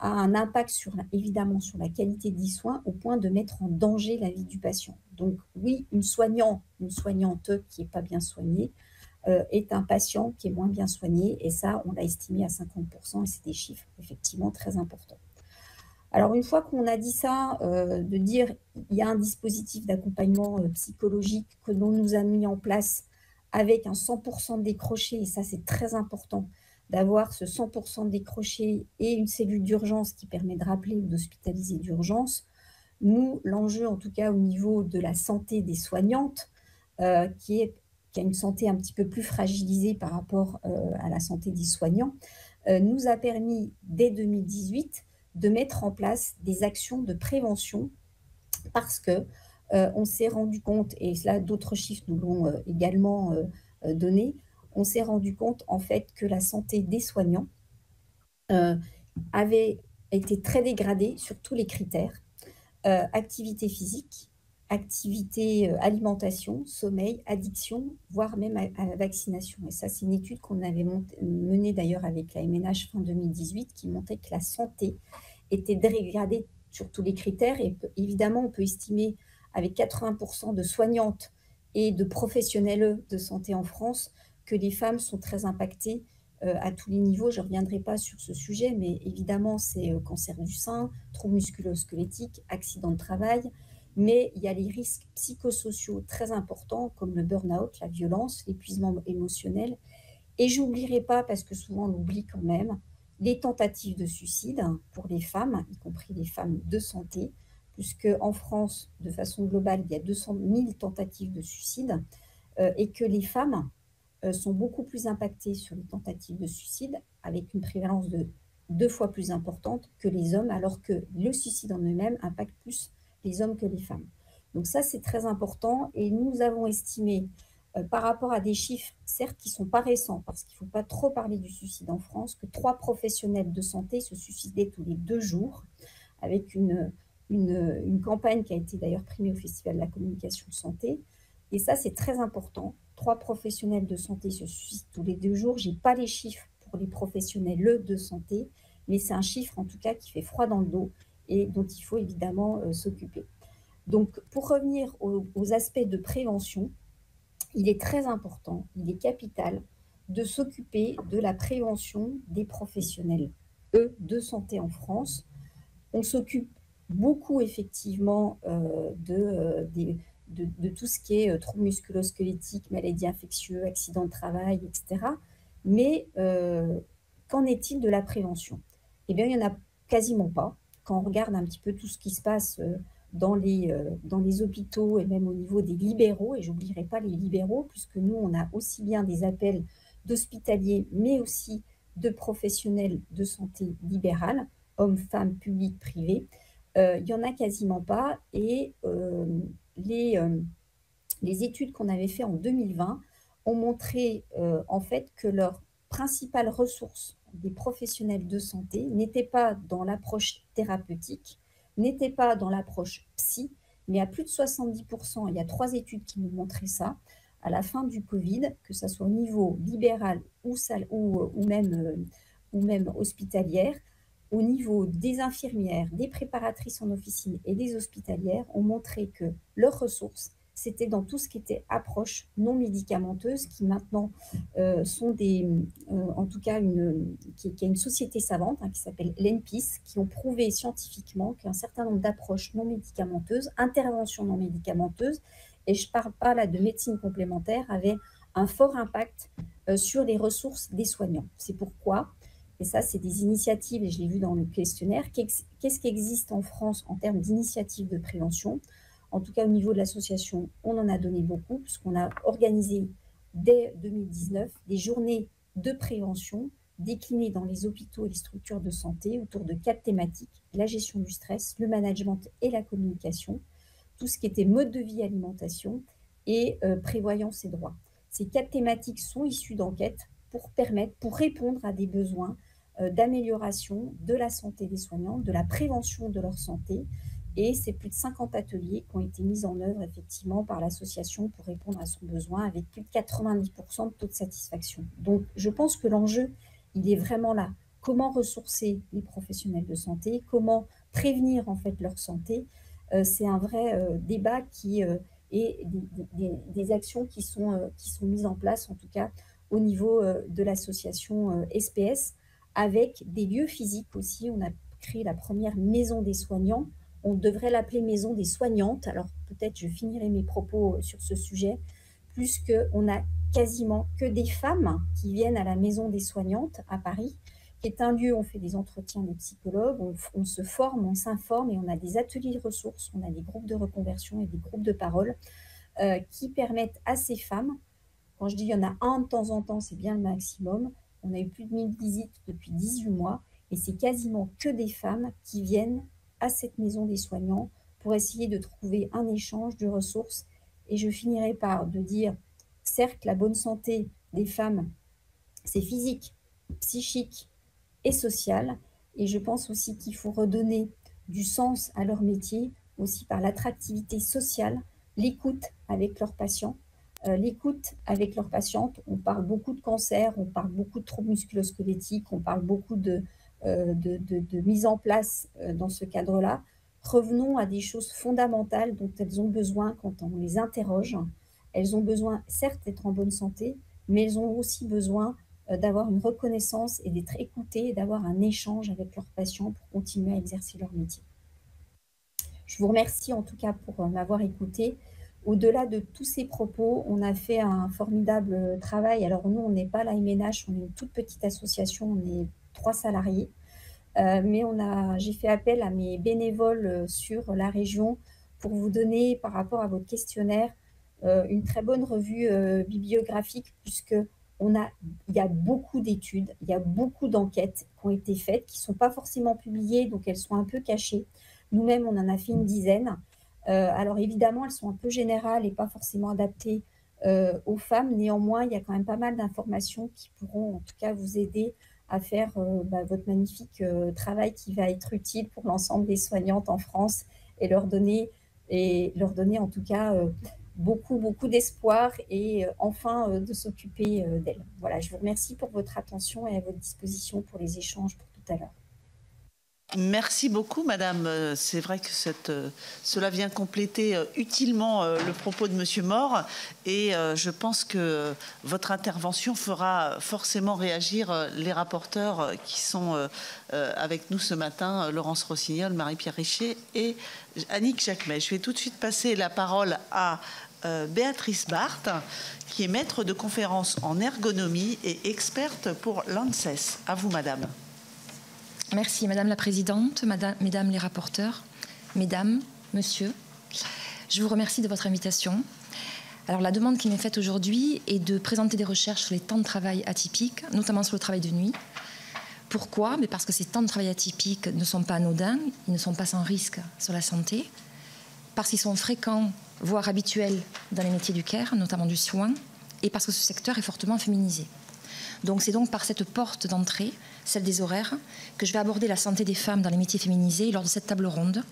un impact évidemment sur la qualité des soins, au point de mettre en danger la vie du patient. Donc oui, une soignante qui n'est pas bien soignée est un patient qui est moins bien soigné, et ça, on l'a estimé à 50%, et c'est des chiffres effectivement très importants. Alors, une fois qu'on a dit ça, de dire il y a un dispositif d'accompagnement psychologique que l'on nous a mis en place avec un 100% de décroché, et ça, c'est très important, d'avoir ce 100% de décroché et une cellule d'urgence qui permet de rappeler ou d'hospitaliser d'urgence. Nous, l'enjeu, en tout cas au niveau de la santé des soignantes, qui a une santé un petit peu plus fragilisée par rapport à la santé des soignants, nous a permis, dès 2018, de mettre en place des actions de prévention, parce que on s'est rendu compte, et là d'autres chiffres nous l'ont également donné, on s'est rendu compte en fait que la santé des soignants avait été très dégradée sur tous les critères. Activité physique, activité, alimentation, sommeil, addiction, voire même à la vaccination. Et ça, c'est une étude qu'on avait menée d'ailleurs avec la MNH fin 2018 qui montrait que la santé était dégradée sur tous les critères. Et évidemment, on peut estimer avec 80% de soignantes et de professionnels de santé en France que les femmes sont très impactées à tous les niveaux. Je ne reviendrai pas sur ce sujet, mais évidemment, c'est cancer du sein, troubles musculo-squelettiques, accident de travail, mais il y a les risques psychosociaux très importants comme le burn-out, la violence, l'épuisement émotionnel. Et je n'oublierai pas, parce que souvent on l'oublie quand même, les tentatives de suicide pour les femmes, y compris les femmes de santé, puisque en France, de façon globale, il y a 200 000 tentatives de suicide, et que les femmes sont beaucoup plus impactées sur les tentatives de suicide, avec une prévalence de 2 fois plus importante que les hommes, alors que le suicide en eux-mêmes impacte plus les hommes que les femmes. Donc ça, c'est très important, et nous avons estimé, par rapport à des chiffres, certes, qui ne sont pas récents, parce qu'il ne faut pas trop parler du suicide en France, que 3 professionnels de santé se suicidaient tous les 2 jours, avec une campagne qui a été d'ailleurs primée au Festival de la communication santé. Et ça, c'est très important. 3 professionnels de santé se suicident tous les 2 jours. Je n'ai pas les chiffres pour les professionnels de santé, mais c'est un chiffre en tout cas qui fait froid dans le dos et dont il faut évidemment s'occuper. Donc, pour revenir aux aspects de prévention, il est très important, il est capital de s'occuper de la prévention des professionnels, de santé en France. On s'occupe beaucoup effectivement de tout ce qui est troubles musculo-squelettiques, maladies infectieuses, accidents de travail, etc. Mais qu'en est-il de la prévention? Eh bien, il n'y en a quasiment pas. Quand on regarde un petit peu tout ce qui se passe dans les hôpitaux et même au niveau des libéraux, et j'oublierai pas les libéraux, puisque nous, on a aussi bien des appels d'hospitaliers, mais aussi de professionnels de santé libérale, hommes, femmes, publics, privés. Il n'y en a quasiment pas. Et les études qu'on avait faites en 2020 ont montré en fait que leur principale ressource des professionnels de santé n'était pas dans l'approche thérapeutique, n'était pas dans l'approche psy, mais à plus de 70%, il y a 3 études qui nous montraient ça, à la fin du Covid, que ce soit au niveau libéral ou même hospitalière, au niveau des infirmières, des préparatrices en officine et des hospitalières, ont montré que leurs ressources, c'était dans tout ce qui était approche non médicamenteuse, qui maintenant sont en tout cas, qui a une société savante qui s'appelle l'ENPIS, qui ont prouvé scientifiquement qu'un certain nombre d'approches non médicamenteuses, interventions non médicamenteuses, et je ne parle pas là de médecine complémentaire, avaient un fort impact sur les ressources des soignants. C'est pourquoi, et ça c'est des initiatives, et je l'ai vu dans le questionnaire, qu'est-ce qui existe en France en termes d'initiatives de prévention? En tout cas, au niveau de l'association, on en a donné beaucoup, puisqu'on a organisé dès 2019 des journées de prévention déclinées dans les hôpitaux et les structures de santé autour de 4 thématiques: la gestion du stress, le management et la communication, tout ce qui était mode de vie, alimentation et prévoyance et droits. Ces 4 thématiques sont issues d'enquêtes pour répondre à des besoins d'amélioration de la santé des soignants, de la prévention de leur santé. Et c'est plus de 50 ateliers qui ont été mis en œuvre effectivement par l'association pour répondre à son besoin, avec plus de 90% de taux de satisfaction. Donc je pense que l'enjeu, il est vraiment là. Comment ressourcer les professionnels de santé? Comment prévenir en fait leur santé? C'est un vrai débat et des actions qui sont mises en place, en tout cas au niveau de l'association SPS, avec des lieux physiques aussi. On a créé la première maison des soignants. On devrait l'appeler maison des soignantes. Alors peut-être je finirai mes propos sur ce sujet, puisqu'on a quasiment que des femmes qui viennent à la maison des soignantes à Paris, qui est un lieu où on fait des entretiens de psychologues, on se forme, on s'informe, et on a des ateliers de ressources, on a des groupes de reconversion et des groupes de parole qui permettent à ces femmes, quand je dis il y en a un de temps en temps, c'est bien le maximum, on a eu plus de 1000 visites depuis 18 mois, et c'est quasiment que des femmes qui viennent à cette maison des soignants pour essayer de trouver un échange de ressources. Et je finirai par de dire, certes, la bonne santé des femmes, c'est physique, psychique et sociale, Et je pense aussi qu'il faut redonner du sens à leur métier, aussi par l'attractivité sociale, l'écoute avec leurs patients. L'écoute avec leurs patientes, on parle beaucoup de cancer, on parle beaucoup de troubles musculo-squelettiques, on parle beaucoup de mise en place dans ce cadre-là. Revenons à des choses fondamentales dont elles ont besoin quand on les interroge. Elles ont besoin, certes, d'être en bonne santé, mais elles ont aussi besoin d'avoir une reconnaissance et d'être écoutées et d'avoir un échange avec leurs patients pour continuer à exercer leur métier. Je vous remercie en tout cas pour m'avoir écouté. Au-delà de tous ces propos, on a fait un formidable travail. Alors nous, on n'est pas la MNH, on est une toute petite association, on est 3 salariés. Mais j'ai fait appel à mes bénévoles sur la région pour vous donner, par rapport à votre questionnaire, une très bonne revue bibliographique, puisqu'il y a beaucoup d'études, il y a beaucoup d'enquêtes qui ont été faites, qui ne sont pas forcément publiées, donc elles sont un peu cachées. Nous-mêmes, on en a fait une dizaine. Alors évidemment, elles sont un peu générales et pas forcément adaptées aux femmes. Néanmoins, il y a quand même pas mal d'informations qui pourront en tout cas vous aider à faire votre magnifique travail qui va être utile pour l'ensemble des soignantes en France et leur donner en tout cas beaucoup d'espoir et enfin de s'occuper d'elles. Voilà, je vous remercie pour votre attention et à votre disposition pour les échanges pour tout à l'heure. Merci beaucoup, Madame. C'est vrai que cela vient compléter utilement le propos de Monsieur Maure et je pense que votre intervention fera forcément réagir les rapporteurs qui sont avec nous ce matin, Laurence Rossignol, Marie-Pierre Richer et Annick Jacquemet. Je vais tout de suite passer la parole à Béatrice Barthes, qui est maître de conférences en ergonomie et experte pour l'ANSES. À vous, Madame. Merci Madame la Présidente, Mesdames les rapporteurs, Mesdames, Monsieur. Je vous remercie de votre invitation. Alors la demande qui m'est faite aujourd'hui est de présenter des recherches sur les temps de travail atypiques, notamment sur le travail de nuit. Pourquoi? Parce que ces temps de travail atypiques ne sont pas anodins, ils ne sont pas sans risque sur la santé, parce qu'ils sont fréquents, voire habituels dans les métiers du care, notamment du soin, et parce que ce secteur est fortement féminisé. Donc c'est donc par cette porte d'entrée, celle des horaires, que je vais aborder la santé des femmes dans les métiers féminisés lors de cette table ronde.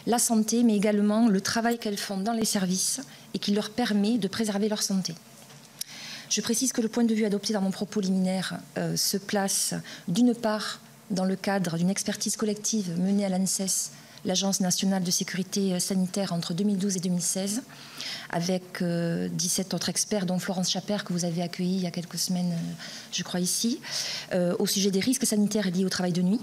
La santé, mais également le travail qu'elles font dans les services et qui leur permet de préserver leur santé. Je précise que le point de vue adopté dans mon propos liminaire se place d'une part dans le cadre d'une expertise collective menée à l'ANSES, l'Agence nationale de sécurité sanitaire, entre 2012 et 2016, avec 17 autres experts, dont Florence Chaper, que vous avez accueillie il y a quelques semaines, je crois, ici, au sujet des risques sanitaires liés au travail de nuit.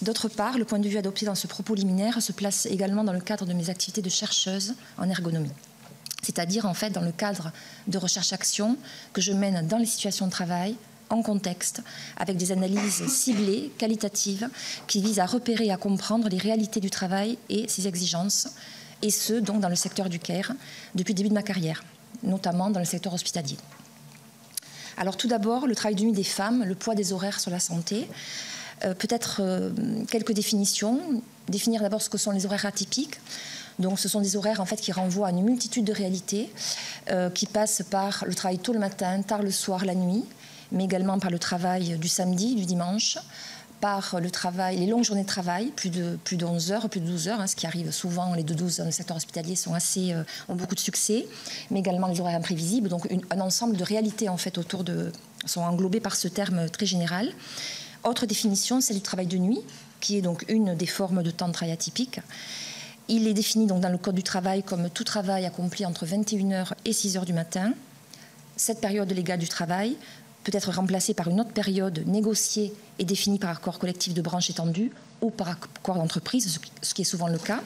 D'autre part, le point de vue adopté dans ce propos liminaire se place également dans le cadre de mes activités de chercheuse en ergonomie. C'est-à-dire, en fait, dans le cadre de recherche-action que je mène dans les situations de travail, en contexte, avec des analyses ciblées, qualitatives, qui visent à repérer et à comprendre les réalités du travail et ses exigences, et ce, donc, dans le secteur du care, depuis le début de ma carrière, notamment dans le secteur hospitalier. Alors, tout d'abord, le travail de nuit des femmes, le poids des horaires sur la santé. Peut-être quelques définitions. Définir d'abord ce que sont les horaires atypiques. Donc, ce sont des horaires, en fait, qui renvoient à une multitude de réalités, qui passent par le travail tôt le matin, tard le soir, la nuit, mais également par le travail du samedi, du dimanche, par le travail, les longues journées de travail, plus de 11 heures, plus de 12 heures, ce qui arrive souvent. Les 2-12 dans le secteur hospitalier ont beaucoup de succès, mais également les horaires imprévisibles. Donc un ensemble de réalités en fait sont englobées par ce terme très général. Autre définition, c'est du travail de nuit, qui est donc une des formes de temps de travail atypique. Il est défini donc dans le Code du travail comme tout travail accompli entre 21h et 6h du matin. Cette période légale du travail peut être remplacée par une autre période négociée et définie par accord collectif de branche étendu ou par accord d'entreprise, ce qui est souvent le cas,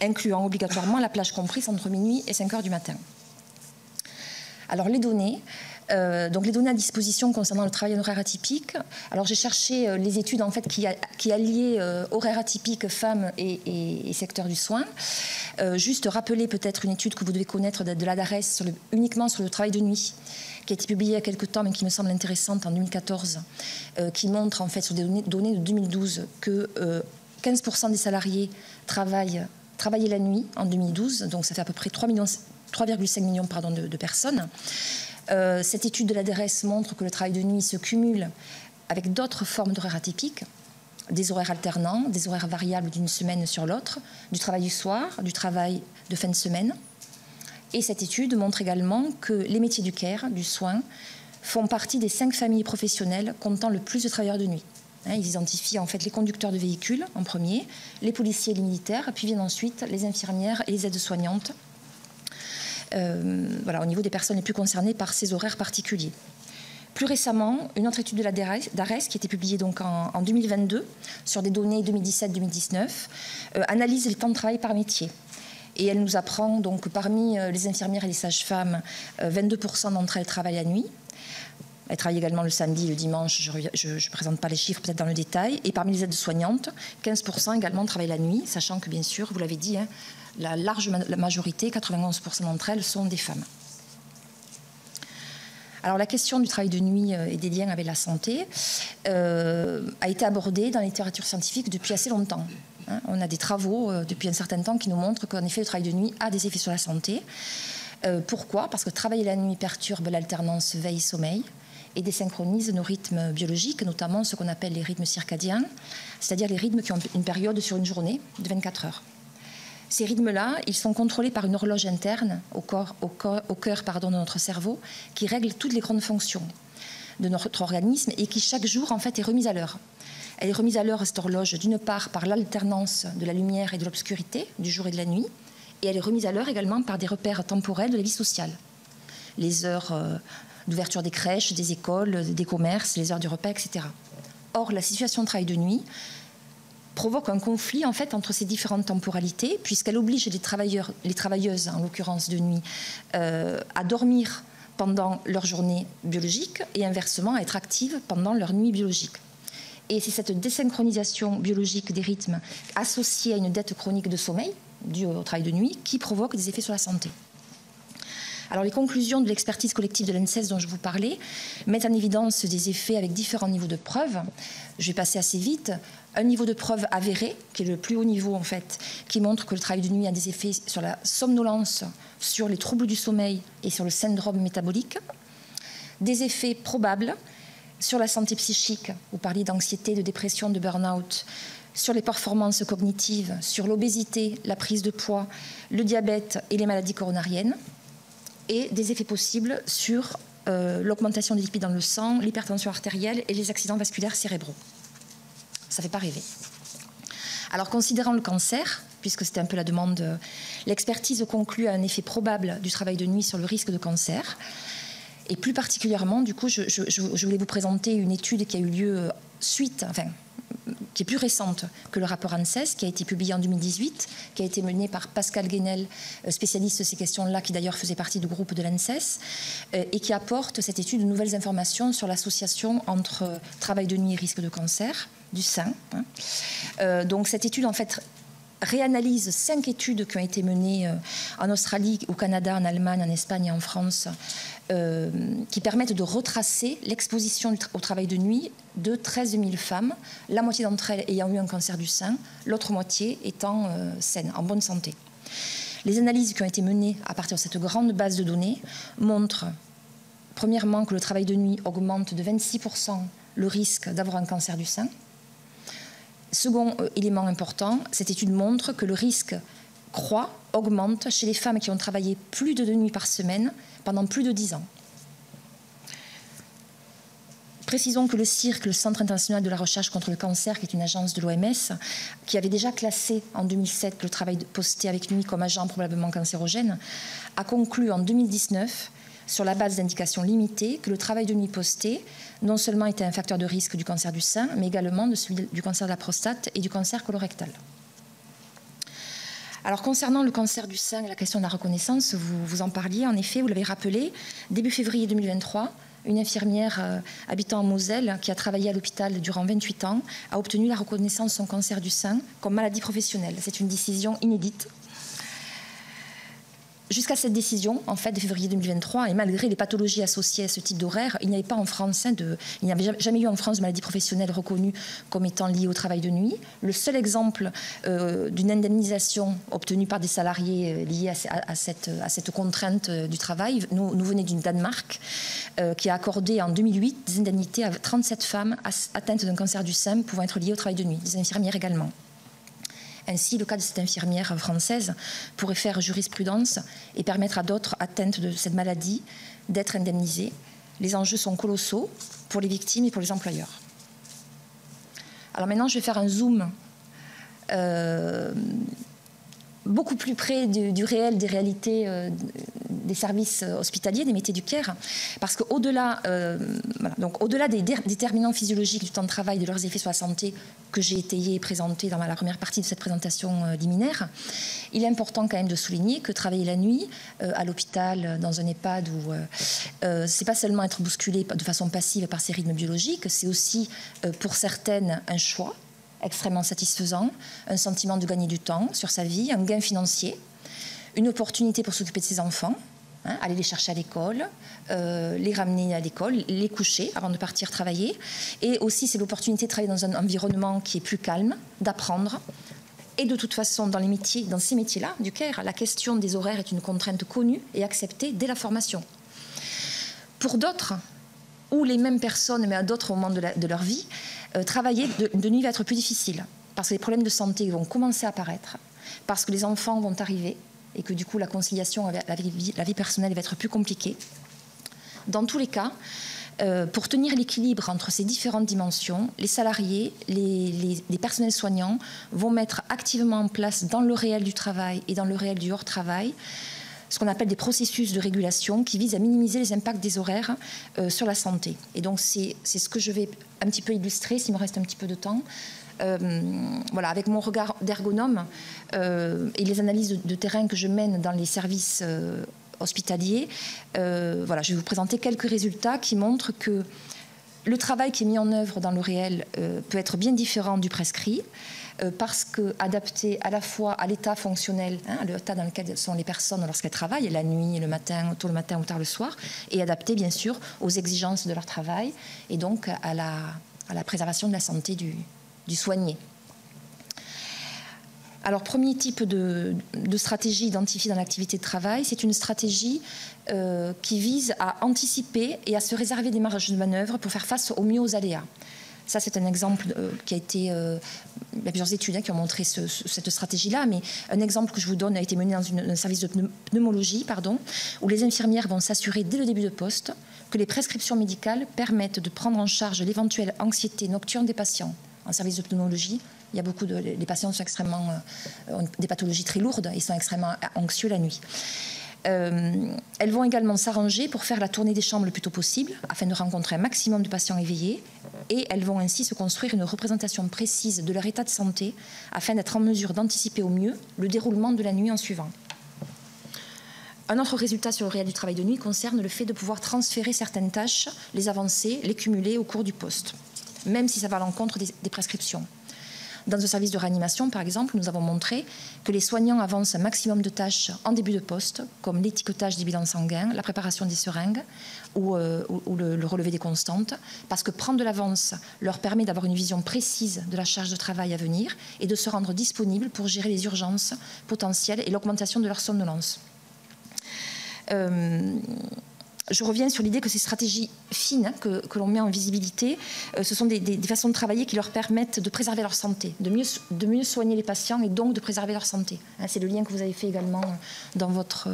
incluant obligatoirement la plage comprise entre minuit et 5h du matin. Alors les données, donc les données à disposition concernant le travail en horaire atypique. Alors j'ai cherché les études en fait qui alliaient horaire atypique femmes et secteur du soin. Juste rappeler peut-être une étude que vous devez connaître de la DARES uniquement sur le travail de nuit, qui a été publiée il y a quelques temps mais qui me semble intéressante en 2014, qui montre en fait sur des données de 2012 que 15% des salariés travaillaient la nuit en 2012, donc ça fait à peu près 3,5 millions de personnes. Cette étude de la DARES montre que le travail de nuit se cumule avec d'autres formes d'horaires atypiques, des horaires alternants, des horaires variables d'une semaine sur l'autre, du travail du soir, du travail de fin de semaine. Et cette étude montre également que les métiers du care, du soin, font partie des 5 familles professionnelles comptant le plus de travailleurs de nuit. Ils identifient en fait les conducteurs de véhicules en premier, les policiers et les militaires, puis viennent ensuite les infirmières et les aides-soignantes, voilà, au niveau des personnes les plus concernées par ces horaires particuliers. Plus récemment, une autre étude de la DARES, qui a été publiée donc en 2022, sur des données 2017-2019, analyse les temps de travail par métier. Et elle nous apprend donc que parmi les infirmières et les sages-femmes, 22% d'entre elles travaillent la nuit. Elles travaillent également le samedi et le dimanche, je ne présente pas les chiffres peut-être dans le détail. Et parmi les aides-soignantes, 15% également travaillent la nuit, sachant que bien sûr, vous l'avez dit, hein, la large majorité, 91% d'entre elles, sont des femmes. Alors la question du travail de nuit et des liens avec la santé a été abordée dans la littérature scientifique depuis assez longtemps. On a des travaux depuis un certain temps qui nous montrent qu'en effet le travail de nuit a des effets sur la santé. Pourquoi? Parce que travailler la nuit perturbe l'alternance veille-sommeil et désynchronise nos rythmes biologiques, notamment ce qu'on appelle les rythmes circadiens, c'est-à-dire les rythmes qui ont une période sur une journée de 24 heures. Ces rythmes-là, ils sont contrôlés par une horloge interne au cœur de notre cerveau qui règle toutes les grandes fonctions de notre organisme et qui chaque jour en fait est remise à l'heure. Elle est remise à l'heure, cette horloge, d'une part par l'alternance de la lumière et de l'obscurité, du jour et de la nuit, et elle est remise à l'heure également par des repères temporels de la vie sociale. Les heures d'ouverture des crèches, des écoles, des commerces, les heures du repas, etc. Or, la situation de travail de nuit provoque un conflit en fait entre ces différentes temporalités, puisqu'elle oblige les travailleuses, en l'occurrence de nuit, à dormir pendant leur journée biologique et inversement à être actives pendant leur nuit biologique. Et c'est cette désynchronisation biologique des rythmes associée à une dette chronique de sommeil due au travail de nuit qui provoque des effets sur la santé. Alors les conclusions de l'expertise collective de l'ANSES dont je vous parlais mettent en évidence des effets avec différents niveaux de preuve. Je vais passer assez vite. Un niveau de preuve avéré, qui est le plus haut niveau en fait, qui montre que le travail de nuit a des effets sur la somnolence, sur les troubles du sommeil et sur le syndrome métabolique. Des effets probables sur la santé psychique, vous parliez d'anxiété, de dépression, de burn-out, sur les performances cognitives, sur l'obésité, la prise de poids, le diabète et les maladies coronariennes, et des effets possibles sur l'augmentation des lipides dans le sang, l'hypertension artérielle et les accidents vasculaires cérébraux. Ça ne fait pas rêver. Alors, considérant le cancer, puisque c'était un peu la demande, l'expertise conclut à un effet probable du travail de nuit sur le risque de cancer. Et plus particulièrement, du coup, je voulais vous présenter une étude qui a eu lieu qui est plus récente que le rapport ANSES, qui a été publié en 2018, qui a été mené par Pascal Guénel, spécialiste de ces questions-là, qui d'ailleurs faisait partie du groupe de l'ANSES, et qui apporte cette étude de nouvelles informations sur l'association entre travail de nuit et risque de cancer du sein. Donc cette étude, en fait, réanalyse 5 études qui ont été menées en Australie, au Canada, en Allemagne, en Espagne et en France, qui permettent de retracer l'exposition au travail de nuit de 13 000 femmes, la moitié d'entre elles ayant eu un cancer du sein, l'autre moitié étant saine, en bonne santé. Les analyses qui ont été menées à partir de cette grande base de données montrent, premièrement, que le travail de nuit augmente de 26% le risque d'avoir un cancer du sein. Second élément important, cette étude montre que le risque augmente chez les femmes qui ont travaillé plus de 2 nuits par semaine pendant plus de 10 ans. Précisons que le CIRC, le Centre international de la recherche contre le cancer, qui est une agence de l'OMS, qui avait déjà classé en 2007 le travail posté avec nuit comme agent probablement cancérogène, a conclu en 2019, sur la base d'indications limitées, que le travail de nuit posté non seulement était un facteur de risque du cancer du sein, mais également de celui du cancer de la prostate et du cancer colorectal. Alors concernant le cancer du sein et la question de la reconnaissance, vous en parliez, en effet, vous l'avez rappelé, début février 2023, une infirmière habitant en Moselle qui a travaillé à l'hôpital durant 28 ans a obtenu la reconnaissance de son cancer du sein comme maladie professionnelle. C'est une décision inédite. Jusqu'à cette décision, en fait, de février 2023, et malgré les pathologies associées à ce type d'horaire, il n'y avait pas en France, il n'y avait jamais eu en France de maladie professionnelle reconnue comme étant liée au travail de nuit. Le seul exemple d'une indemnisation obtenue par des salariés liée à cette contrainte du travail nous venait du Danemark, qui a accordé en 2008 des indemnités à 37 femmes atteintes d'un cancer du sein pouvant être liées au travail de nuit, des infirmières également. Ainsi, le cas de cette infirmière française pourrait faire jurisprudence et permettre à d'autres atteintes de cette maladie d'être indemnisées. Les enjeux sont colossaux pour les victimes et pour les employeurs. Alors maintenant, je vais faire un zoom beaucoup plus près du réel, des réalités des services hospitaliers, des métiers du care, parce qu'au-delà au-delà des déterminants physiologiques du temps de travail, de leurs effets sur la santé, que j'ai étayé et présenté dans la première partie de cette présentation liminaire, il est important quand même de souligner que travailler la nuit à l'hôpital, dans un EHPAD, c'est pas seulement être bousculé de façon passive par ces rythmes biologiques, c'est aussi pour certaines un choix extrêmement satisfaisant, un sentiment de gagner du temps sur sa vie, un gain financier, une opportunité pour s'occuper de ses enfants, aller les chercher à l'école, les ramener à l'école, les coucher avant de partir travailler. Et aussi, c'est l'opportunité de travailler dans un environnement qui est plus calme, d'apprendre. Et de toute façon, dans ces métiers-là, du care, la question des horaires est une contrainte connue et acceptée dès la formation. Pour d'autres, ou les mêmes personnes, mais à d'autres moments de leur vie, travailler de nuit va être plus difficile, parce que les problèmes de santé vont commencer à apparaître, parce que les enfants vont arriver, et que du coup la conciliation avec la vie personnelle va être plus compliquée. Dans tous les cas, pour tenir l'équilibre entre ces différentes dimensions, les salariés, les personnels soignants vont mettre activement en place dans le réel du travail et dans le réel du hors-travail ce qu'on appelle des processus de régulation qui visent à minimiser les impacts des horaires sur la santé. Et donc c'est ce que je vais un petit peu illustrer, s'il me reste un petit peu de temps. Voilà, avec mon regard d'ergonome et les analyses de terrain que je mène dans les services hospitaliers, voilà, je vais vous présenter quelques résultats qui montrent que le travail qui est mis en œuvre dans le réel peut être bien différent du prescrit, parce qu'adapté à la fois à l'état fonctionnel, à l'état dans lequel sont les personnes lorsqu'elles travaillent, la nuit, le matin, tôt le matin ou tard le soir, et adapté bien sûr aux exigences de leur travail et donc à la préservation de la santé du soigné. Alors, premier type de stratégie identifiée dans l'activité de travail, c'est une stratégie qui vise à anticiper et à se réserver des marges de manœuvre pour faire face au mieux aux aléas. Ça, c'est un exemple qui a été... il y a plusieurs études qui ont montré cette stratégie-là, mais un exemple que je vous donne a été mené dans un service de pneumologie, où les infirmières vont s'assurer dès le début de poste que les prescriptions médicales permettent de prendre en charge l'éventuelle anxiété nocturne des patients. En service de pneumologie, il y a les patients sont extrêmement... ont des pathologies très lourdes et sont extrêmement anxieux la nuit. Elles vont également s'arranger pour faire la tournée des chambres le plus tôt possible afin de rencontrer un maximum de patients éveillés, et elles vont ainsi se construire une représentation précise de leur état de santé afin d'être en mesure d'anticiper au mieux le déroulement de la nuit en suivant. Un autre résultat sur le réel du travail de nuit concerne le fait de pouvoir transférer certaines tâches, les avancer, les cumuler au cours du poste, même si ça va à l'encontre des prescriptions. Dans un service de réanimation, par exemple, nous avons montré que les soignants avancent un maximum de tâches en début de poste, comme l'étiquetage des bilans sanguins, la préparation des seringues ou le relevé des constantes, parce que prendre de l'avance leur permet d'avoir une vision précise de la charge de travail à venir et de se rendre disponible pour gérer les urgences potentielles et l'augmentation de leur somnolence. Je reviens sur l'idée que ces stratégies fines que l'on met en visibilité, ce sont des façons de travailler qui leur permettent de préserver leur santé, de mieux soigner les patients et donc de préserver leur santé. C'est le lien que vous avez fait également dans votre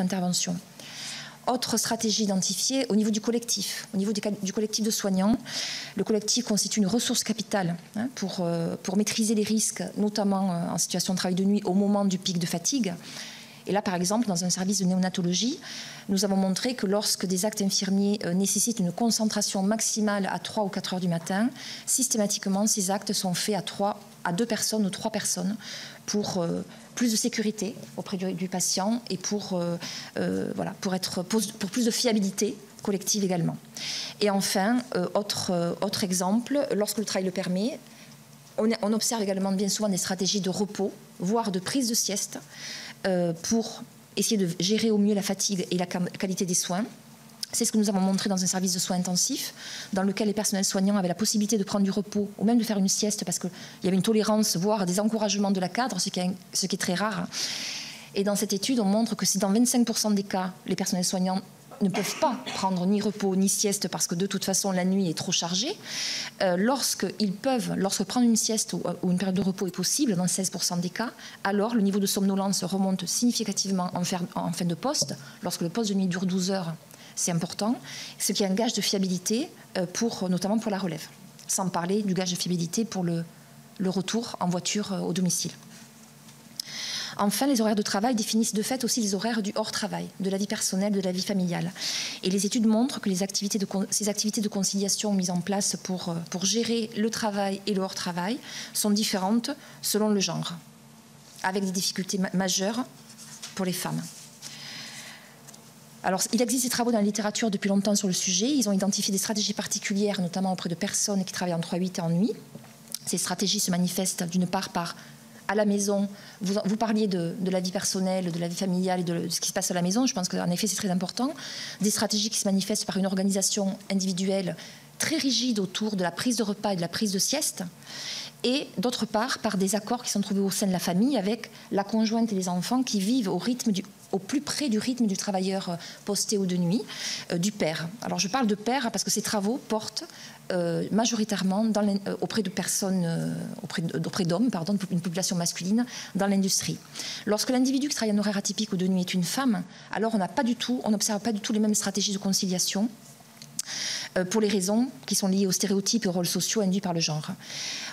intervention. Autre stratégie identifiée au niveau du collectif, au niveau du collectif de soignants. Le collectif constitue une ressource capitale pour maîtriser les risques, notamment en situation de travail de nuit au moment du pic de fatigue. Et là, par exemple, dans un service de néonatologie, nous avons montré que lorsque des actes infirmiers nécessitent une concentration maximale à 3 ou 4 heures du matin, systématiquement, ces actes sont faits à 2 personnes ou 3 personnes pour plus de sécurité auprès du patient et pour plus de fiabilité collective également. Et enfin, autre exemple, lorsque le travail le permet, on observe également bien souvent des stratégies de repos, voire de prise de sieste, pour essayer de gérer au mieux la fatigue et la qualité des soins. C'est ce que nous avons montré dans un service de soins intensifs, dans lequel les personnels soignants avaient la possibilité de prendre du repos ou même de faire une sieste, parce qu'il y avait une tolérance, voire des encouragements de la cadre, ce qui est très rare. Et dans cette étude, on montre que si dans 25% des cas, les personnels soignants ne peuvent pas prendre ni repos ni sieste parce que de toute façon la nuit est trop chargée, lorsque prendre une sieste ou une période de repos est possible dans 16% des cas, alors le niveau de somnolence remonte significativement en fin de poste. Lorsque le poste de nuit dure 12 heures, c'est important, ce qui est un gage de fiabilité notamment pour la relève, sans parler du gage de fiabilité pour le retour en voiture au domicile. Enfin, les horaires de travail définissent de fait aussi les horaires du hors-travail, de la vie personnelle, de la vie familiale. Et les études montrent que ces activités de conciliation mises en place pour gérer le travail et le hors-travail sont différentes selon le genre, avec des difficultés majeures pour les femmes. Alors, il existe des travaux dans la littérature depuis longtemps sur le sujet. Ils ont identifié des stratégies particulières, notamment auprès de personnes qui travaillent en 3-8 et en nuit. Ces stratégies se manifestent d'une part par à la maison. Vous parliez de la vie personnelle, de la vie familiale et de ce qui se passe à la maison. Je pense qu'en effet, c'est très important. Des stratégies qui se manifestent par une organisation individuelle très rigide autour de la prise de repas et de la prise de sieste. Et d'autre part, par des accords qui sont trouvés au sein de la famille avec la conjointe et les enfants qui vivent au plus près du rythme du travailleur posté ou de nuit, du père. Alors je parle de père parce que ces travaux portent majoritairement auprès de personnes, auprès d'hommes, une population masculine dans l'industrie. Lorsque l'individu qui travaille en horaire atypique ou de nuit est une femme, alors on n'observe pas du tout les mêmes stratégies de conciliation pour les raisons qui sont liées aux stéréotypes et aux rôles sociaux induits par le genre.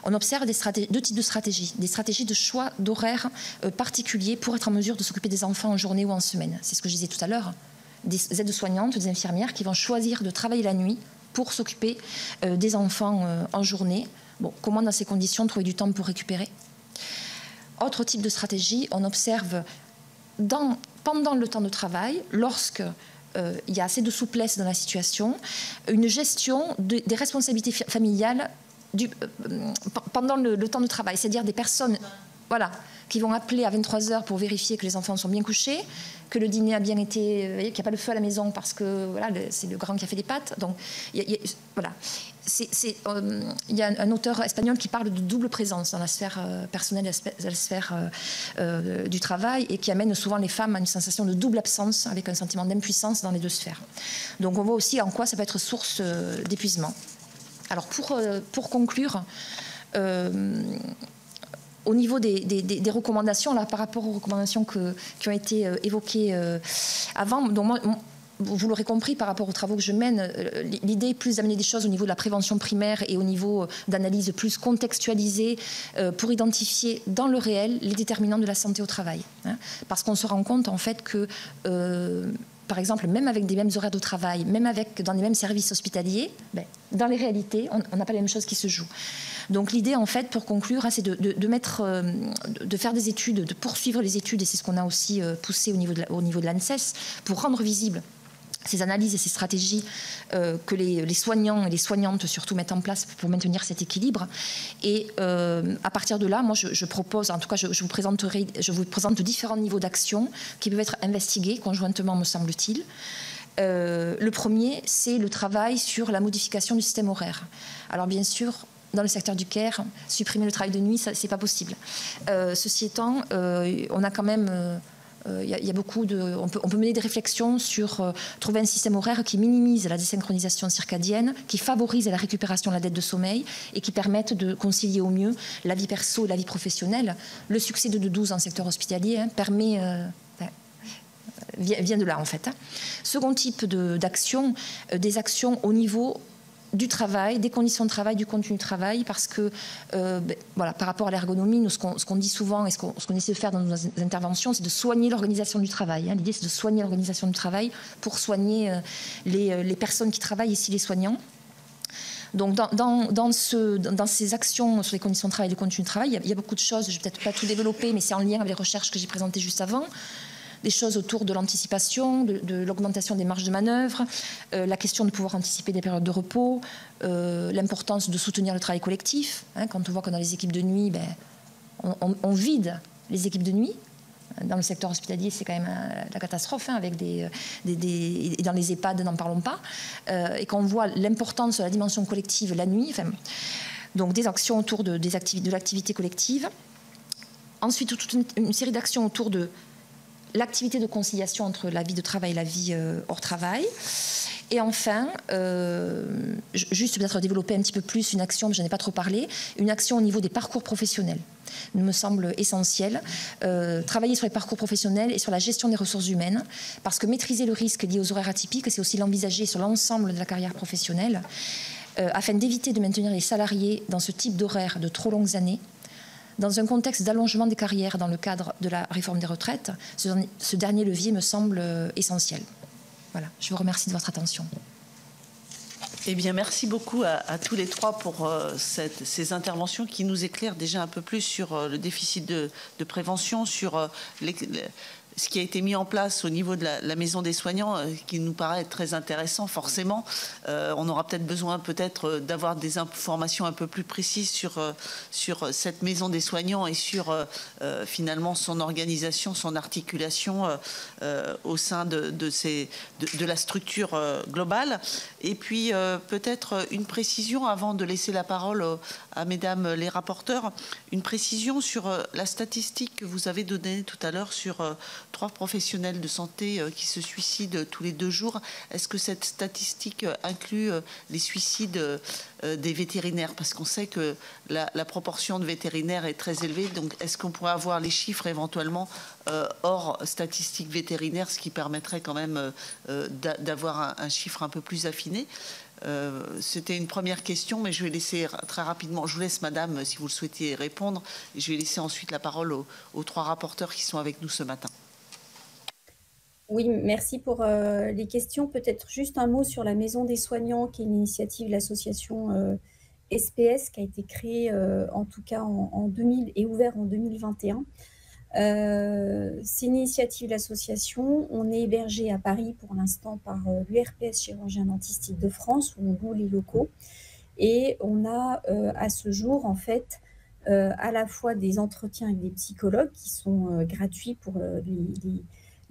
On observe deux types de stratégies. Des stratégies de choix d'horaires particuliers pour être en mesure de s'occuper des enfants en journée ou en semaine. C'est ce que je disais tout à l'heure. Des aides-soignantes, des infirmières qui vont choisir de travailler la nuit pour s'occuper des enfants en journée. Bon, comment dans ces conditions trouver du temps pour récupérer? Autre type de stratégie, on observe pendant le temps de travail, lorsque il y a assez de souplesse dans la situation, une gestion des responsabilités familiales pendant le temps de travail, c'est-à-dire des personnes qui vont appeler à 23 heures pour vérifier que les enfants sont bien couchés, que le dîner a bien été, qu'il n'y a pas le feu à la maison parce que c'est le grand qui a fait des pâtes. Donc, il y a un auteur espagnol qui parle de double présence dans la sphère personnelle et la sphère du travail et qui amène souvent les femmes à une sensation de double absence avec un sentiment d'impuissance dans les deux sphères. Donc on voit aussi en quoi ça peut être source d'épuisement. Alors pour conclure, au niveau des recommandations, là, par rapport aux recommandations qui ont été évoquées avant, donc moi, vous l'aurez compris par rapport aux travaux que je mène, l'idée est plus d'amener des choses au niveau de la prévention primaire et au niveau d'analyse plus contextualisée pour identifier dans le réel les déterminants de la santé au travail. Parce qu'on se rend compte en fait que, par exemple, même avec des mêmes horaires de travail, même dans les mêmes services hospitaliers, dans les réalités, on n'a pas les mêmes choses qui se jouent. Donc l'idée, en fait, pour conclure, c'est de faire des études, de poursuivre les études, et c'est ce qu'on a aussi poussé au niveau de l'ANSES, pour rendre visibles ces analyses et ces stratégies que les soignants et les soignantes surtout mettent en place pour maintenir cet équilibre. Et à partir de là, moi je propose, en tout cas je vous présente différents niveaux d'action qui peuvent être investigués conjointement, me semble-t-il. Le premier, c'est le travail sur la modification du système horaire. Alors bien sûr, dans le secteur du care, supprimer le travail de nuit, c'est pas possible. Ceci étant, on a quand même... il y a beaucoup on peut mener des réflexions sur trouver un système horaire qui minimise la désynchronisation circadienne, qui favorise la récupération de la dette de sommeil et qui permette de concilier au mieux la vie perso et la vie professionnelle. Le succès de 2-12 en secteur hospitalier vient de là en fait. Second type d'action, des actions au niveau du travail, des conditions de travail, du contenu de travail, parce que par rapport à l'ergonomie, ce qu'on dit souvent et ce qu'on essaie de faire dans nos interventions, c'est de soigner l'organisation du travail. L'idée, c'est de soigner l'organisation du travail pour soigner les personnes qui travaillent, ici les soignants. Donc dans ces actions sur les conditions de travail et le contenu de travail, il y a beaucoup de choses, je ne vais peut-être pas tout développer, mais c'est en lien avec les recherches que j'ai présentées juste avant. Des choses autour de l'anticipation, de l'augmentation des marges de manœuvre, la question de pouvoir anticiper des périodes de repos, l'importance de soutenir le travail collectif. Quand on voit que dans les équipes de nuit, on vide les équipes de nuit. dans le secteur hospitalier, c'est quand même la catastrophe, hein, avec et dans les EHPAD, n'en parlons pas, et qu'on voit l'importance de la dimension collective la nuit, enfin, donc des actions autour de l'activité collective. Ensuite, toute une série d'actions autour de l'activité de conciliation entre la vie de travail et la vie hors travail. Et enfin, juste peut-être développer un petit peu plus une action, mais je n'en ai pas trop parlé, une action au niveau des parcours professionnels. Il me semble essentiel. Travailler sur les parcours professionnels et sur la gestion des ressources humaines, parce que maîtriser le risque lié aux horaires atypiques, c'est aussi l'envisager sur l'ensemble de la carrière professionnelle, afin d'éviter de maintenir les salariés dans ce type d'horaire de trop longues années. Dans un contexte d'allongement des carrières dans le cadre de la réforme des retraites, ce dernier levier me semble essentiel. Voilà, je vous remercie de votre attention. Eh bien, merci beaucoup à tous les trois pour ces interventions qui nous éclairent déjà un peu plus sur le déficit de prévention, sur ce qui a été mis en place au niveau de la maison des soignants, qui nous paraît très intéressant forcément. On aura peut-être besoin d'avoir des informations un peu plus précises sur cette maison des soignants et sur finalement son organisation, son articulation au sein de la structure globale. Et puis peut-être une précision avant de laisser la parole à mesdames les rapporteurs, une précision sur la statistique que vous avez donnée tout à l'heure sur 3 professionnels de santé qui se suicident tous les 2 jours. Est-ce que cette statistique inclut les suicides des vétérinaires? Parce qu'on sait que la proportion de vétérinaires est très élevée. Donc, est-ce qu'on pourrait avoir les chiffres éventuellement hors statistiques vétérinaires, ce qui permettrait quand même d'avoir un chiffre un peu plus affiné? C'était une première question, mais je vais laisser très rapidement, je vous laisse madame si vous le souhaitez répondre, et je vais laisser ensuite la parole aux 3 rapporteurs qui sont avec nous ce matin. Oui, merci pour les questions. Peut-être juste un mot sur la Maison des soignants, qui est une initiative de l'association SPS, qui a été créée en tout cas en 2000 et ouverte en 2021. C'est une initiative de l'association. On est hébergé à Paris pour l'instant par l'URPS Chirurgien Dentiste de France, où on loue les locaux. Et on a à ce jour, en fait, à la fois des entretiens avec des psychologues qui sont gratuits pour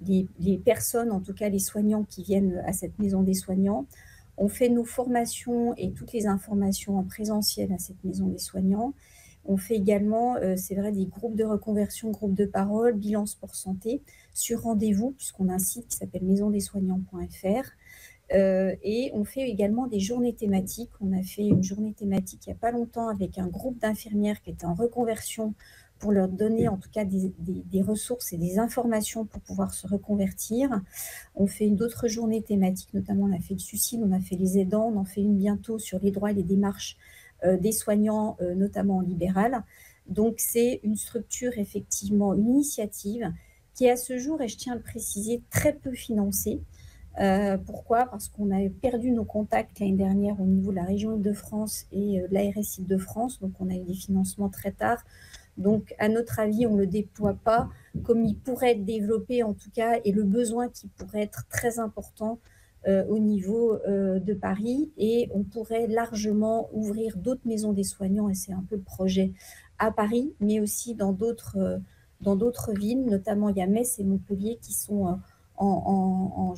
les personnes, en tout cas les soignants qui viennent à cette maison des soignants. On fait nos formations et toutes les informations en présentiel à cette maison des soignants. On fait également, c'est vrai, des groupes de reconversion, groupes de parole, bilan sport santé, sur rendez-vous, puisqu'on a un site qui s'appelle maisondessoignants.fr. Et on fait également des journées thématiques. On a fait une journée thématique il n'y a pas longtemps avec un groupe d'infirmières qui était en reconversion, pour leur donner en tout cas des ressources et des informations pour pouvoir se reconvertir. On fait d'autres journées thématiques, notamment on a fait le suicide, on a fait les aidants, on en fait une bientôt sur les droits et les démarches des soignants, notamment en libéral. Donc c'est une structure, effectivement, une initiative qui est à ce jour, et je tiens à le préciser, très peu financée. Pourquoi? Parce qu'on a perdu nos contacts l'année dernière au niveau de la région Île-de-France et de l'ARS Île-de-France, donc on a eu des financements très tard. Donc, à notre avis, on ne le déploie pas comme il pourrait être développé, en tout cas, et le besoin qui pourrait être très important au niveau de Paris. Et on pourrait largement ouvrir d'autres maisons des soignants, et c'est un peu le projet à Paris, mais aussi dans d'autres villes, notamment il y a Metz et Montpellier qui sont en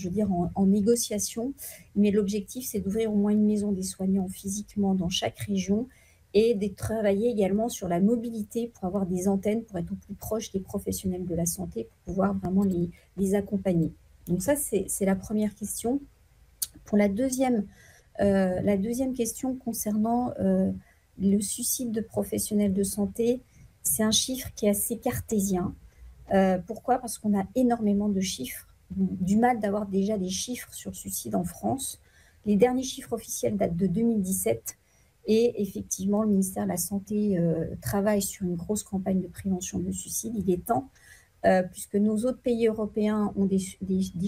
négociation. Mais l'objectif, c'est d'ouvrir au moins une maison des soignants physiquement dans chaque région, et de travailler également sur la mobilité pour avoir des antennes, pour être au plus proche des professionnels de la santé, pour pouvoir vraiment les accompagner. Donc ça, c'est la première question. Pour la deuxième question concernant le suicide de professionnels de santé, c'est un chiffre qui est assez cartésien. Pourquoi? Parce qu'on a énormément de chiffres, du mal d'avoir déjà des chiffres sur le suicide en France. Les derniers chiffres officiels datent de 2017. Et effectivement, le ministère de la Santé travaille sur une grosse campagne de prévention du suicide. Il est temps, puisque nos autres pays européens ont des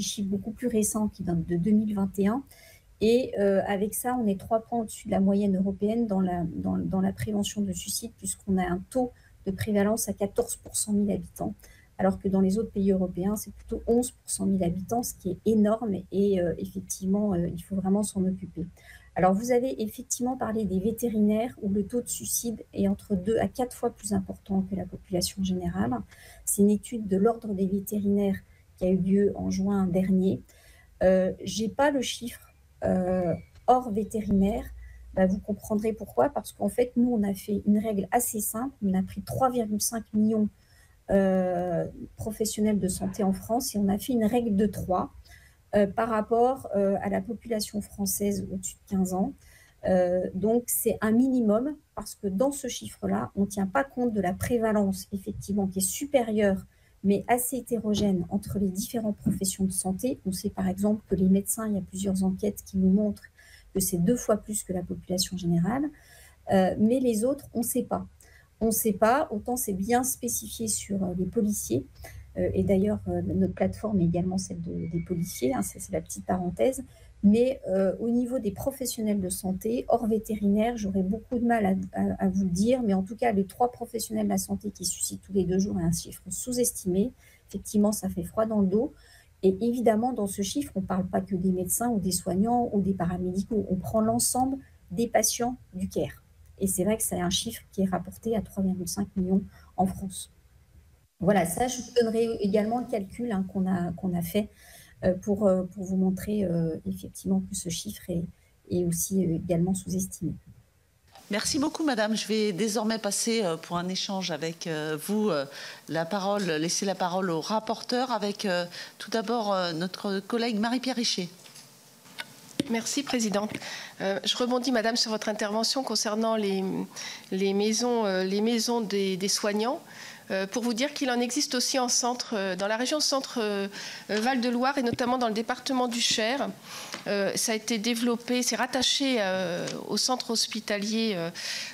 chiffres beaucoup plus récents qui datent de 2021. Et avec ça, on est 3 points au-dessus de la moyenne européenne dans la prévention de suicide, puisqu'on a un taux de prévalence à 14 pour 100 000 habitants, alors que dans les autres pays européens, c'est plutôt 11 pour 100 000 habitants, ce qui est énorme. Et effectivement, il faut vraiment s'en occuper. Alors, vous avez effectivement parlé des vétérinaires où le taux de suicide est entre 2 à 4 fois plus important que la population générale. C'est une étude de l'Ordre des vétérinaires qui a eu lieu en juin dernier. Je n'ai pas le chiffre hors vétérinaire. Vous comprendrez pourquoi, parce qu'en fait, nous, on a fait une règle assez simple. On a pris 3,5 millions professionnels de santé en France et on a fait une règle de 3 par rapport à la population française au-dessus de 15 ans. Donc, c'est un minimum parce que dans ce chiffre-là, on ne tient pas compte de la prévalence, effectivement, qui est supérieure, mais assez hétérogène entre les différentes professions de santé. On sait par exemple que les médecins, il y a plusieurs enquêtes qui nous montrent que c'est 2 fois plus que la population générale, mais les autres, on ne sait pas. On ne sait pas, autant c'est bien spécifié sur les policiers, et d'ailleurs notre plateforme est également celle des policiers, hein, c'est la petite parenthèse, mais au niveau des professionnels de santé, hors vétérinaire, j'aurais beaucoup de mal à vous le dire, mais en tout cas les 3 professionnels de la santé qui suscitent tous les 2 jours un chiffre sous-estimé, effectivement ça fait froid dans le dos, et évidemment dans ce chiffre on ne parle pas que des médecins ou des soignants ou des paramédicaux, on prend l'ensemble des patients du CARE. Et c'est vrai que c'est un chiffre qui est rapporté à 3,5 millions en France. Voilà, ça, je vous donnerai également le calcul hein, qu'on a fait pour vous montrer effectivement que ce chiffre est aussi également sous-estimé. Merci beaucoup, madame. Je vais désormais passer pour un échange avec vous laisser la parole au rapporteur avec tout d'abord notre collègue Marie-Pierre Richer. Merci, Présidente. Je rebondis, Madame, sur votre intervention concernant les maisons des soignants. Pour vous dire qu'il en existe aussi en centre, dans la région centre Val-de-Loire et notamment dans le département du Cher. Ça a été développé, c'est rattaché au centre hospitalier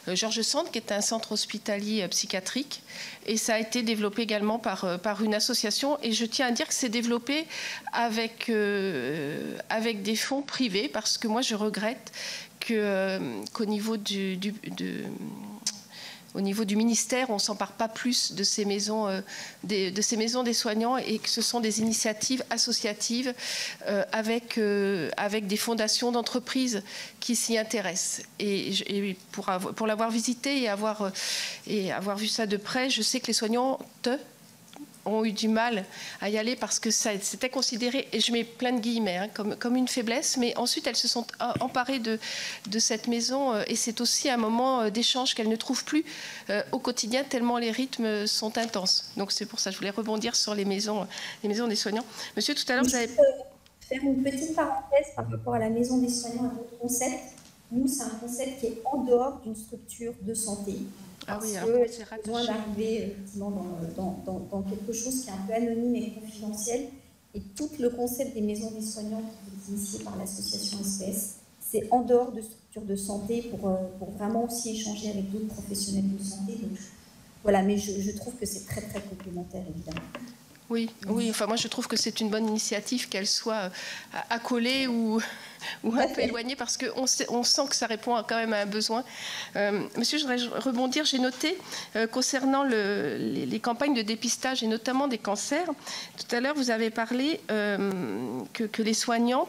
Georges Sand, qui est un centre hospitalier psychiatrique. Et ça a été développé également par une association. Et je tiens à dire que c'est développé avec des fonds privés, parce que moi, je regrette qu'au niveau au niveau du ministère, on ne s'empare pas plus de ces maisons des soignants et que ce sont des initiatives associatives avec des fondations d'entreprises qui s'y intéressent. Et pour l'avoir visité et avoir vu ça de près, je sais que les soignantes ont eu du mal à y aller parce que c'était considéré, et je mets plein de guillemets, hein, comme une faiblesse, mais ensuite elles se sont emparées de cette maison et c'est aussi un moment d'échange qu'elles ne trouvent plus au quotidien tellement les rythmes sont intenses. Donc c'est pour ça que je voulais rebondir sur les maisons des soignants. Monsieur, tout à l'heure, vous avez... Faire une petite parenthèse par rapport à la maison des soignants, à votre concept. Nous, c'est un concept qui est en dehors d'une structure de santé. Parce que j'ai besoin d'arriver dans quelque chose qui est un peu anonyme et confidentiel. Et tout le concept des maisons des soignants qui est initié par l'association SPS, c'est en dehors de structures de santé pour vraiment aussi échanger avec d'autres professionnels de santé. Donc, voilà, mais je trouve que c'est très, très complémentaire, évidemment. Oui, enfin moi je trouve que c'est une bonne initiative qu'elle soit accolée ou un peu éloignée parce qu'on sent que ça répond quand même à un besoin. Monsieur, je voudrais rebondir, j'ai noté concernant les campagnes de dépistage et notamment des cancers, tout à l'heure vous avez parlé que les soignantes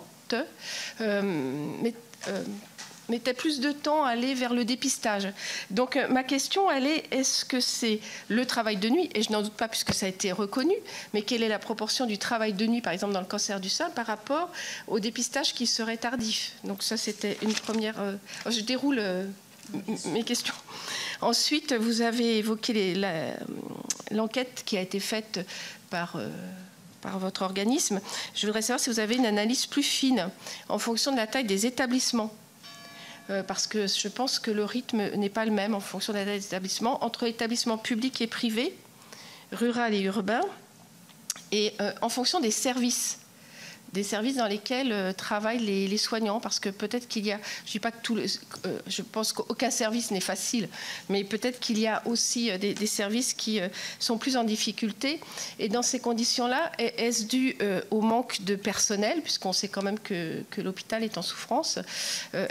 mettaient plus de temps à aller vers le dépistage. Donc ma question, elle est, est-ce que c'est le travail de nuit, et je n'en doute pas puisque ça a été reconnu, mais quelle est la proportion du travail de nuit, par exemple dans le cancer du sein, par rapport au dépistage qui serait tardif? Donc ça, c'était une première... je déroule mes questions. Ensuite, vous avez évoqué l'enquête qui a été faite par votre organisme. Je voudrais savoir si vous avez une analyse plus fine en fonction de la taille des établissements. Parce que je pense que le rythme n'est pas le même en fonction de la taille des établissements, entre établissements publics et privés, rural et urbain, et en fonction des services dans lesquels travaillent les soignants, parce que peut-être qu'il y a, je pense qu'aucun service n'est facile, mais peut-être qu'il y a aussi des services qui sont plus en difficulté. Et dans ces conditions-là, est-ce dû au manque de personnel, puisqu'on sait quand même que l'hôpital est en souffrance,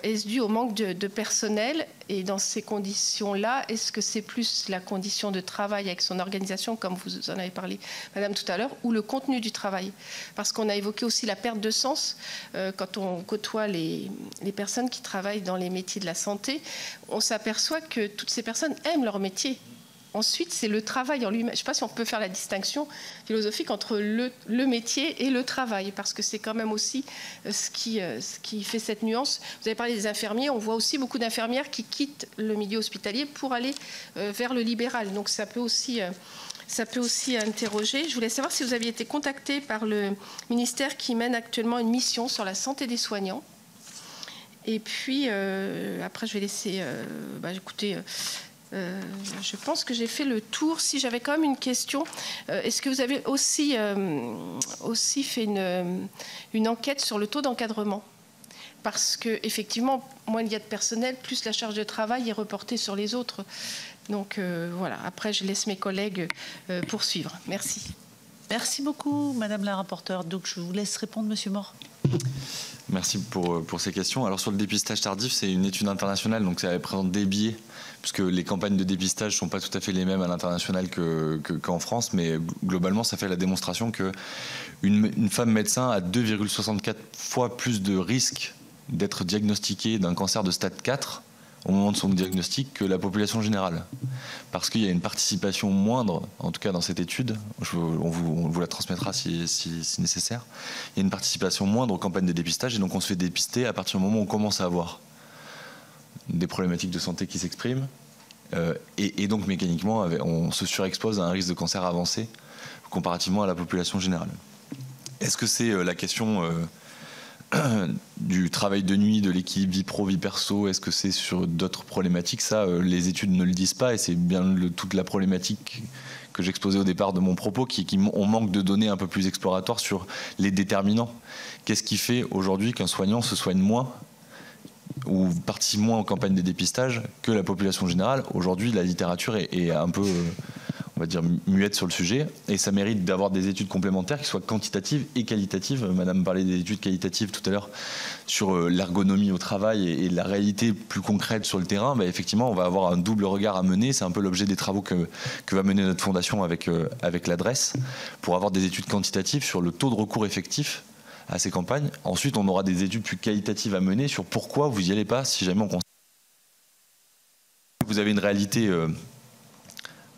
est-ce dû au manque de personnel? Et dans ces conditions-là, est-ce que c'est plus la condition de travail avec son organisation, comme vous en avez parlé, Madame, tout à l'heure, ou le contenu du travail? Parce qu'on a évoqué aussi la perte de sens. Quand on côtoie les personnes qui travaillent dans les métiers de la santé, on s'aperçoit que toutes ces personnes aiment leur métier. Ensuite, c'est le travail en lui-même. Je ne sais pas si on peut faire la distinction philosophique entre le métier et le travail, parce que c'est quand même aussi ce qui fait cette nuance. Vous avez parlé des infirmiers, on voit aussi beaucoup d'infirmières qui quittent le milieu hospitalier pour aller vers le libéral. Donc ça peut aussi interroger. Je voulais savoir si vous aviez été contacté par le ministère qui mène actuellement une mission sur la santé des soignants. Et puis, après, je vais laisser écouter... je pense que j'ai fait le tour. Si j'avais quand même une question, est-ce que vous avez aussi fait une enquête sur le taux d'encadrement? Parce qu'effectivement, moins il y a de personnel, plus la charge de travail est reportée sur les autres. Donc voilà, après je laisse mes collègues poursuivre. Merci. Merci beaucoup, Madame la rapporteure. Donc je vous laisse répondre, Monsieur Mor. Merci pour ces questions. Alors sur le dépistage tardif, c'est une étude internationale, donc ça représente des biais, puisque les campagnes de dépistage ne sont pas tout à fait les mêmes à l'international qu'en France, mais globalement, ça fait la démonstration qu'une femme médecin a 2,64 fois plus de risques d'être diagnostiquée d'un cancer de stade 4 au moment de son diagnostic que la population générale. Parce qu'il y a une participation moindre, en tout cas dans cette étude, on vous la transmettra si nécessaire, il y a une participation moindre aux campagnes de dépistage, et donc on se fait dépister à partir du moment où on commence à avoir des problématiques de santé qui s'expriment, et donc mécaniquement on se surexpose à un risque de cancer avancé comparativement à la population générale. Est-ce que c'est la question du travail de nuit, de l'équilibre vie pro, vie perso, est-ce que c'est sur d'autres problématiques? Ça, les études ne le disent pas, et c'est bien toute la problématique que j'exposais au départ de mon propos, on manque de données un peu plus exploratoires sur les déterminants. Qu'est-ce qui fait aujourd'hui qu'un soignant se soigne moins ou participe moins en campagne de dépistage que la population générale? Aujourd'hui, la littérature est un peu... on va dire muette sur le sujet, et ça mérite d'avoir des études complémentaires qui soient quantitatives et qualitatives. Madame parlait des études qualitatives tout à l'heure sur l'ergonomie au travail et la réalité plus concrète sur le terrain. Effectivement, on va avoir un double regard à mener. C'est un peu l'objet des travaux que va mener notre fondation avec l'adresse, pour avoir des études quantitatives sur le taux de recours effectif à ces campagnes. Ensuite, on aura des études plus qualitatives à mener sur pourquoi vous n'y allez pas si jamais on constate que vous avez une réalité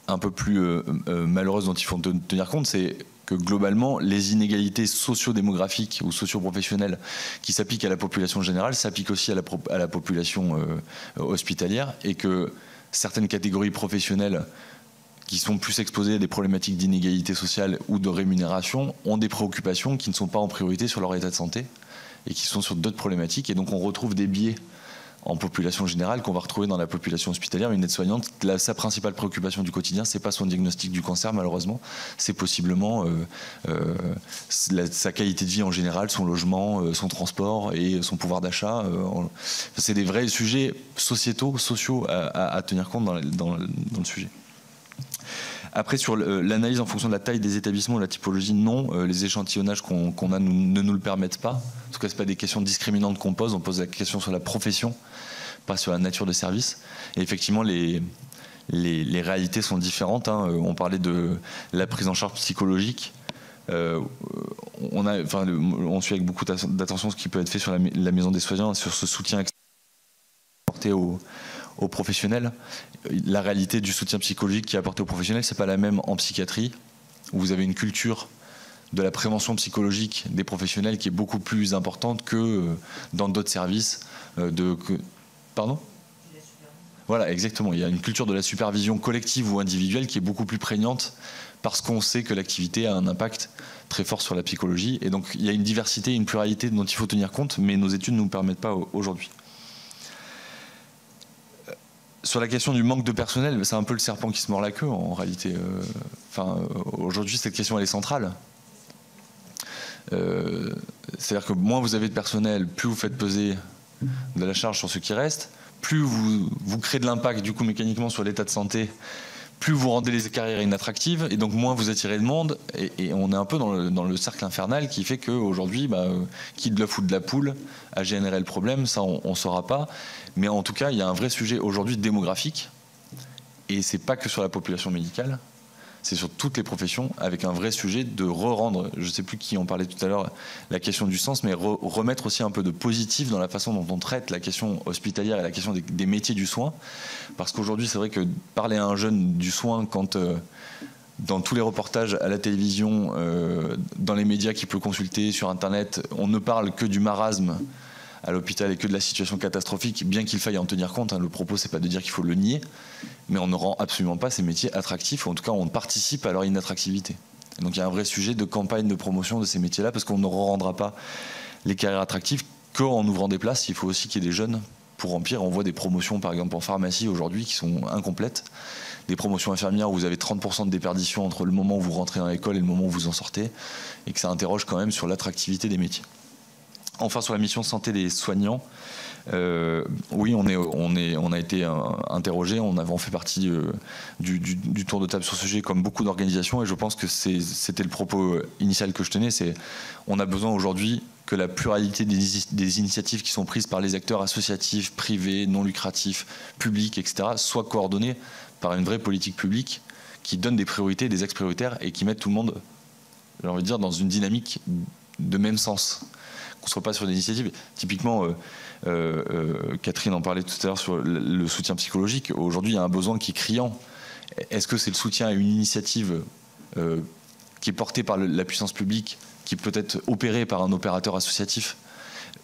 un peu plus malheureuse dont il faut tenir compte, c'est que globalement, les inégalités socio-démographiques ou socio-professionnelles qui s'appliquent à la population générale s'appliquent aussi à la population hospitalière, et que certaines catégories professionnelles qui sont plus exposées à des problématiques d'inégalité sociale ou de rémunération ont des préoccupations qui ne sont pas en priorité sur leur état de santé et qui sont sur d'autres problématiques. Et donc on retrouve des biais en population générale qu'on va retrouver dans la population hospitalière. Une aide-soignante, sa principale préoccupation du quotidien, c'est pas son diagnostic du cancer malheureusement, c'est possiblement sa qualité de vie en général, son logement, son transport et son pouvoir d'achat. C'est des vrais sujets sociaux à tenir compte dans le sujet. Après, sur l'analyse en fonction de la taille des établissements et la typologie, non. Les échantillonnages qu'on a ne nous le permettent pas. En tout cas, ce n'est pas des questions discriminantes qu'on pose. On pose la question sur la profession, pas sur la nature de service. Et effectivement, les réalités sont différentes. On parlait de la prise en charge psychologique. On suit avec beaucoup d'attention ce qui peut être fait sur la maison des soignants, sur ce soutien apporté aux professionnels. La réalité du soutien psychologique qui est apporté aux professionnels, c'est pas la même en psychiatrie, où vous avez une culture de la prévention psychologique des professionnels qui est beaucoup plus importante que dans d'autres services. Pardon ? Voilà, exactement. Il y a une culture de la supervision collective ou individuelle qui est beaucoup plus prégnante, parce qu'on sait que l'activité a un impact très fort sur la psychologie. Et donc il y a une diversité, une pluralité dont il faut tenir compte, mais nos études ne nous permettent pas aujourd'hui. Sur la question du manque de personnel, c'est un peu le serpent qui se mord la queue en réalité. Aujourd'hui, cette question elle est centrale. C'est-à-dire que moins vous avez de personnel, plus vous faites peser de la charge sur ce qui reste, plus vous créez de l'impact du coup mécaniquement sur l'état de santé, plus vous rendez les carrières inattractives, et donc moins vous attirez de monde, et on est un peu dans le cercle infernal qui fait qu'aujourd'hui, qui de l'œuf ou de la poule a généré le problème, ça on ne saura pas. Mais en tout cas, il y a un vrai sujet aujourd'hui démographique, et c'est pas que sur la population médicale. c'est sur toutes les professions, avec un vrai sujet de re-rendre, je ne sais plus qui en parlait tout à l'heure, la question du sens, mais remettre aussi un peu de positif dans la façon dont on traite la question hospitalière et la question des métiers du soin. Parce qu'aujourd'hui, c'est vrai que parler à un jeune du soin quand... dans tous les reportages à la télévision, dans les médias qu'il peut consulter, sur Internet, on ne parle que du marasme à l'hôpital et que de la situation catastrophique, bien qu'il faille en tenir compte. Le propos, c'est pas de dire qu'il faut le nier, mais on ne rend absolument pas ces métiers attractifs, ou en tout cas, on participe à leur inattractivité. Et donc il y a un vrai sujet de campagne de promotion de ces métiers-là, parce qu'on ne rendra pas les carrières attractives qu'en ouvrant des places. Il faut aussi qu'il y ait des jeunes pour remplir. On voit des promotions, par exemple, en pharmacie aujourd'hui, qui sont incomplètes. Des promotions infirmières où vous avez 30% de déperdition entre le moment où vous rentrez dans l'école et le moment où vous en sortez, et que ça interroge quand même sur l'attractivité des métiers. Enfin, sur la mission santé des soignants, oui, on a été interrogé, on fait partie du tour de table sur ce sujet, comme beaucoup d'organisations, et je pense que c'était le propos initial que je tenais, c'est on a besoin aujourd'hui que la pluralité des initiatives qui sont prises par les acteurs associatifs, privés, non lucratifs, publics, etc., soient coordonnées par une vraie politique publique qui donne des priorités, des axes prioritaires, et qui mette tout le monde, j'ai envie de dire, dans une dynamique de même sens. Qu'on ne soit pas sur des initiatives. Typiquement, Catherine en parlait tout à l'heure sur le soutien psychologique. Aujourd'hui, il y a un besoin qui est criant. Est-ce que c'est le soutien à une initiative qui est portée par la puissance publique, qui peut être opérée par un opérateur associatif,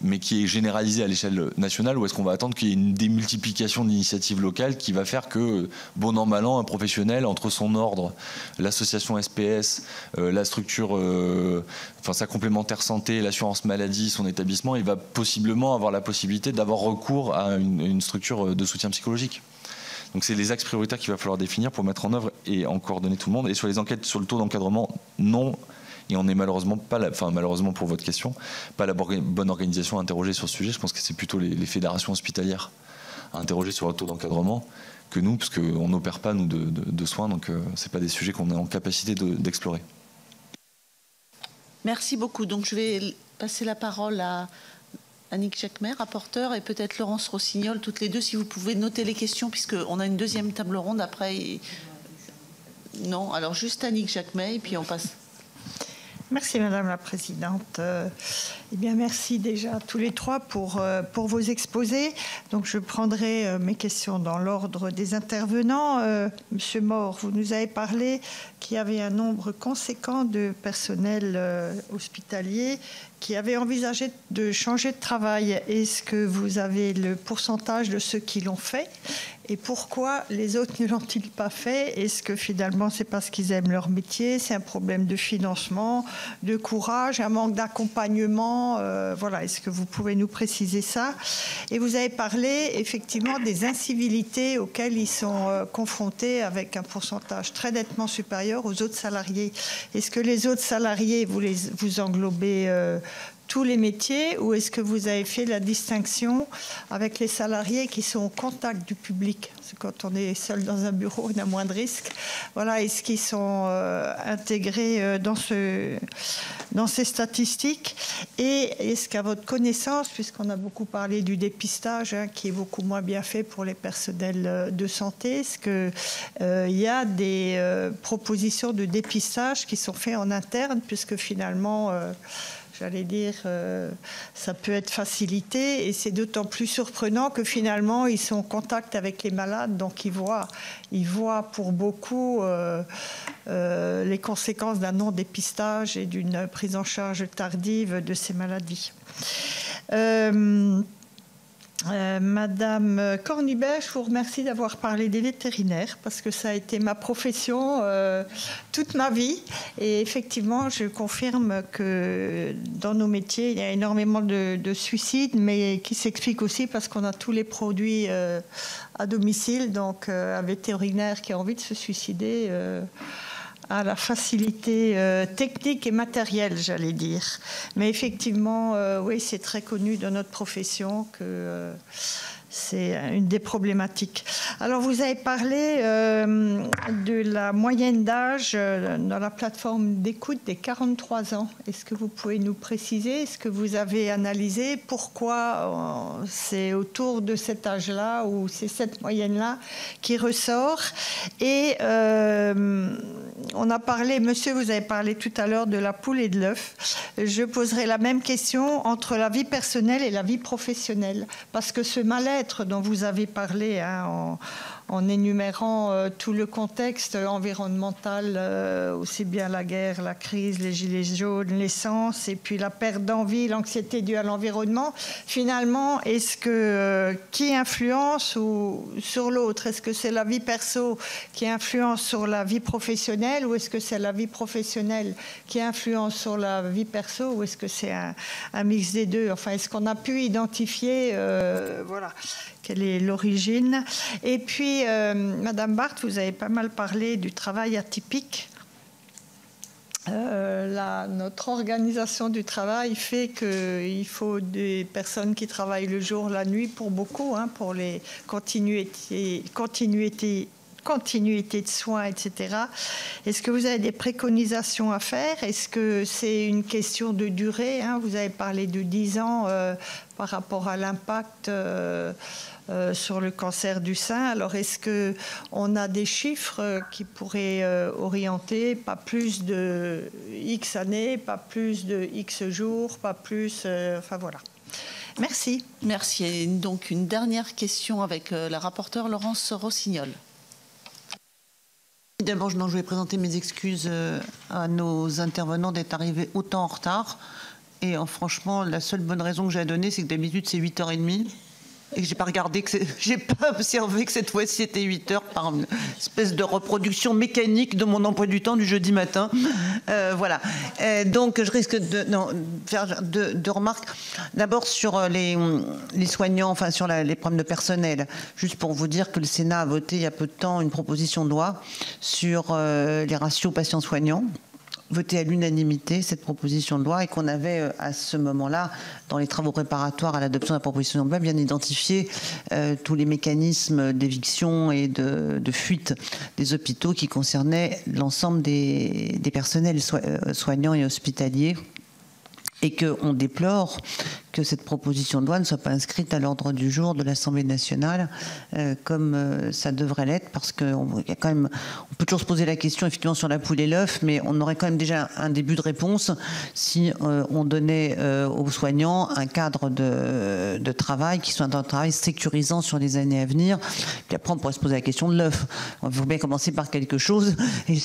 mais qui est généralisée à l'échelle nationale, ou est-ce qu'on va attendre qu'il y ait une démultiplication d'initiatives locales qui va faire que, bon an, mal an, un professionnel, entre son ordre, l'association SPS, la structure, sa complémentaire santé, l'assurance maladie, son établissement, il va possiblement avoir la possibilité d'avoir recours à une structure de soutien psychologique. Donc c'est les axes prioritaires qu'il va falloir définir pour mettre en œuvre et en coordonner tout le monde. Et sur les enquêtes sur le taux d'encadrement, non. Et on n'est malheureusement pas, malheureusement pour votre question, pas la bonne organisation à interroger sur ce sujet. Je pense que c'est plutôt les fédérations hospitalières à interroger sur le taux d'encadrement que nous, parce qu'on n'opère pas, nous, de soins. Donc, ce n'est pas des sujets qu'on est en capacité d'explorer. Merci beaucoup. Donc, je vais passer la parole à Annick Jacquemet, rapporteure, et peut-être Laurence Rossignol, toutes les deux, si vous pouvez noter les questions, puisqu'on a une deuxième table ronde après. Non, alors juste Annick Jacquemet, et puis on passe... Merci Madame la Présidente. Eh bien, merci déjà tous les trois pour vos exposés. Donc, je prendrai mes questions dans l'ordre des intervenants. Monsieur Maure, vous nous avez parlé qu'il y avait un nombre conséquent de personnel hospitalier qui avaient envisagé de changer de travail. Est-ce que vous avez le pourcentage de ceux qui l'ont fait? Et pourquoi les autres ne l'ont-ils pas fait? Est-ce que finalement c'est parce qu'ils aiment leur métier? C'est un problème de financement, de courage, un manque d'accompagnement? Voilà, est-ce que vous pouvez nous préciser ça? Et vous avez parlé effectivement des incivilités auxquelles ils sont confrontés avec un pourcentage très nettement supérieur aux autres salariés. Est-ce que les autres salariés, vous englobez tous les métiers, ou est-ce que vous avez fait la distinction avec les salariés qui sont au contact du public? Parce que quand on est seul dans un bureau, on a moins de risques. Voilà, est-ce qu'ils sont intégrés dans ces statistiques? Et est-ce qu'à votre connaissance, puisqu'on a beaucoup parlé du dépistage, qui est beaucoup moins bien fait pour les personnels de santé, est-ce qu'il y a des propositions de dépistage qui sont faites en interne, puisque finalement... j'allais dire, ça peut être facilité, et c'est d'autant plus surprenant que finalement ils sont en contact avec les malades, donc ils voient pour beaucoup les conséquences d'un non-dépistage et d'une prise en charge tardive de ces maladies. Madame Cornubert, je vous remercie d'avoir parlé des vétérinaires, parce que ça a été ma profession toute ma vie, et effectivement je confirme que dans nos métiers il y a énormément de suicides, mais qui s'explique aussi parce qu'on a tous les produits à domicile, donc un vétérinaire qui a envie de se suicider à la facilité technique et matérielle, j'allais dire. Mais effectivement, oui, c'est très connu dans notre profession que c'est une des problématiques. Alors, vous avez parlé de la moyenne d'âge dans la plateforme d'écoute des 43 ans. Est-ce que vous pouvez nous préciser? Est-ce que vous avez analysé pourquoi c'est autour de cet âge-là, ou c'est cette moyenne-là qui ressort? Et on a parlé, monsieur, vous avez parlé tout à l'heure de la poule et de l'œuf. Je poserai la même question entre la vie personnelle et la vie professionnelle. Parce que ce mal-être dont vous avez parlé, hein, en énumérant tout le contexte environnemental, aussi bien la guerre, la crise, les gilets jaunes, l'essence, et puis la perte d'envie, l'anxiété due à l'environnement. Finalement, est-ce que qui influence sur l'autre? Est-ce que c'est la vie perso qui influence sur la vie professionnelle, ou est-ce que c'est la vie professionnelle qui influence sur la vie perso, ou est-ce que c'est un mix des deux? Enfin, est-ce qu'on a pu identifier, voilà, quelle est l'origine? Et puis, Madame Barthes, vous avez pas mal parlé du travail atypique. Notre organisation du travail fait qu'il faut des personnes qui travaillent le jour, la nuit, pour beaucoup, hein, pour les continuités de soins, etc. Est-ce que vous avez des préconisations à faire? Est-ce que c'est une question de durée, hein? Vous avez parlé de 10 ans par rapport à l'impact sur le cancer du sein. Alors, est-ce qu'on a des chiffres qui pourraient orienter, pas plus de X années, pas plus de X jours, pas plus... enfin, voilà. Merci. Merci. Et donc, une dernière question avec la rapporteure Laurence Rossignol. D'abord, je voulais présenter mes excuses à nos intervenants d'être arrivés autant en retard. Et franchement, la seule bonne raison que j'ai à donner, c'est que d'habitude, c'est 8h30. Et que j'ai pas regardé, j'ai pas observé que cette fois-ci c'était 8 heures par une espèce de reproduction mécanique de mon emploi du temps du jeudi matin. Voilà. Donc je risque de faire deux remarques. D'abord sur les soignants, enfin sur les problèmes de personnel. Juste pour vous dire que le Sénat a voté il y a peu de temps une proposition de loi sur les ratios patients-soignants. Voté à l'unanimité cette proposition de loi, et qu'on avait à ce moment-là, dans les travaux préparatoires à l'adoption de la proposition de loi, bien identifié tous les mécanismes d'éviction et de fuite des hôpitaux qui concernaient l'ensemble des personnels soignants et hospitaliers, et qu'on déplore que cette proposition de loi ne soit pas inscrite à l'ordre du jour de l'Assemblée nationale comme ça devrait l'être, parce qu'on peut toujours se poser la question effectivement sur la poule et l'œuf, mais on aurait quand même déjà un début de réponse si on donnait aux soignants un cadre de travail qui soit un travail sécurisant sur les années à venir. Puis après on pourrait se poser la question de l'œuf. Il faut bien commencer par quelque chose, et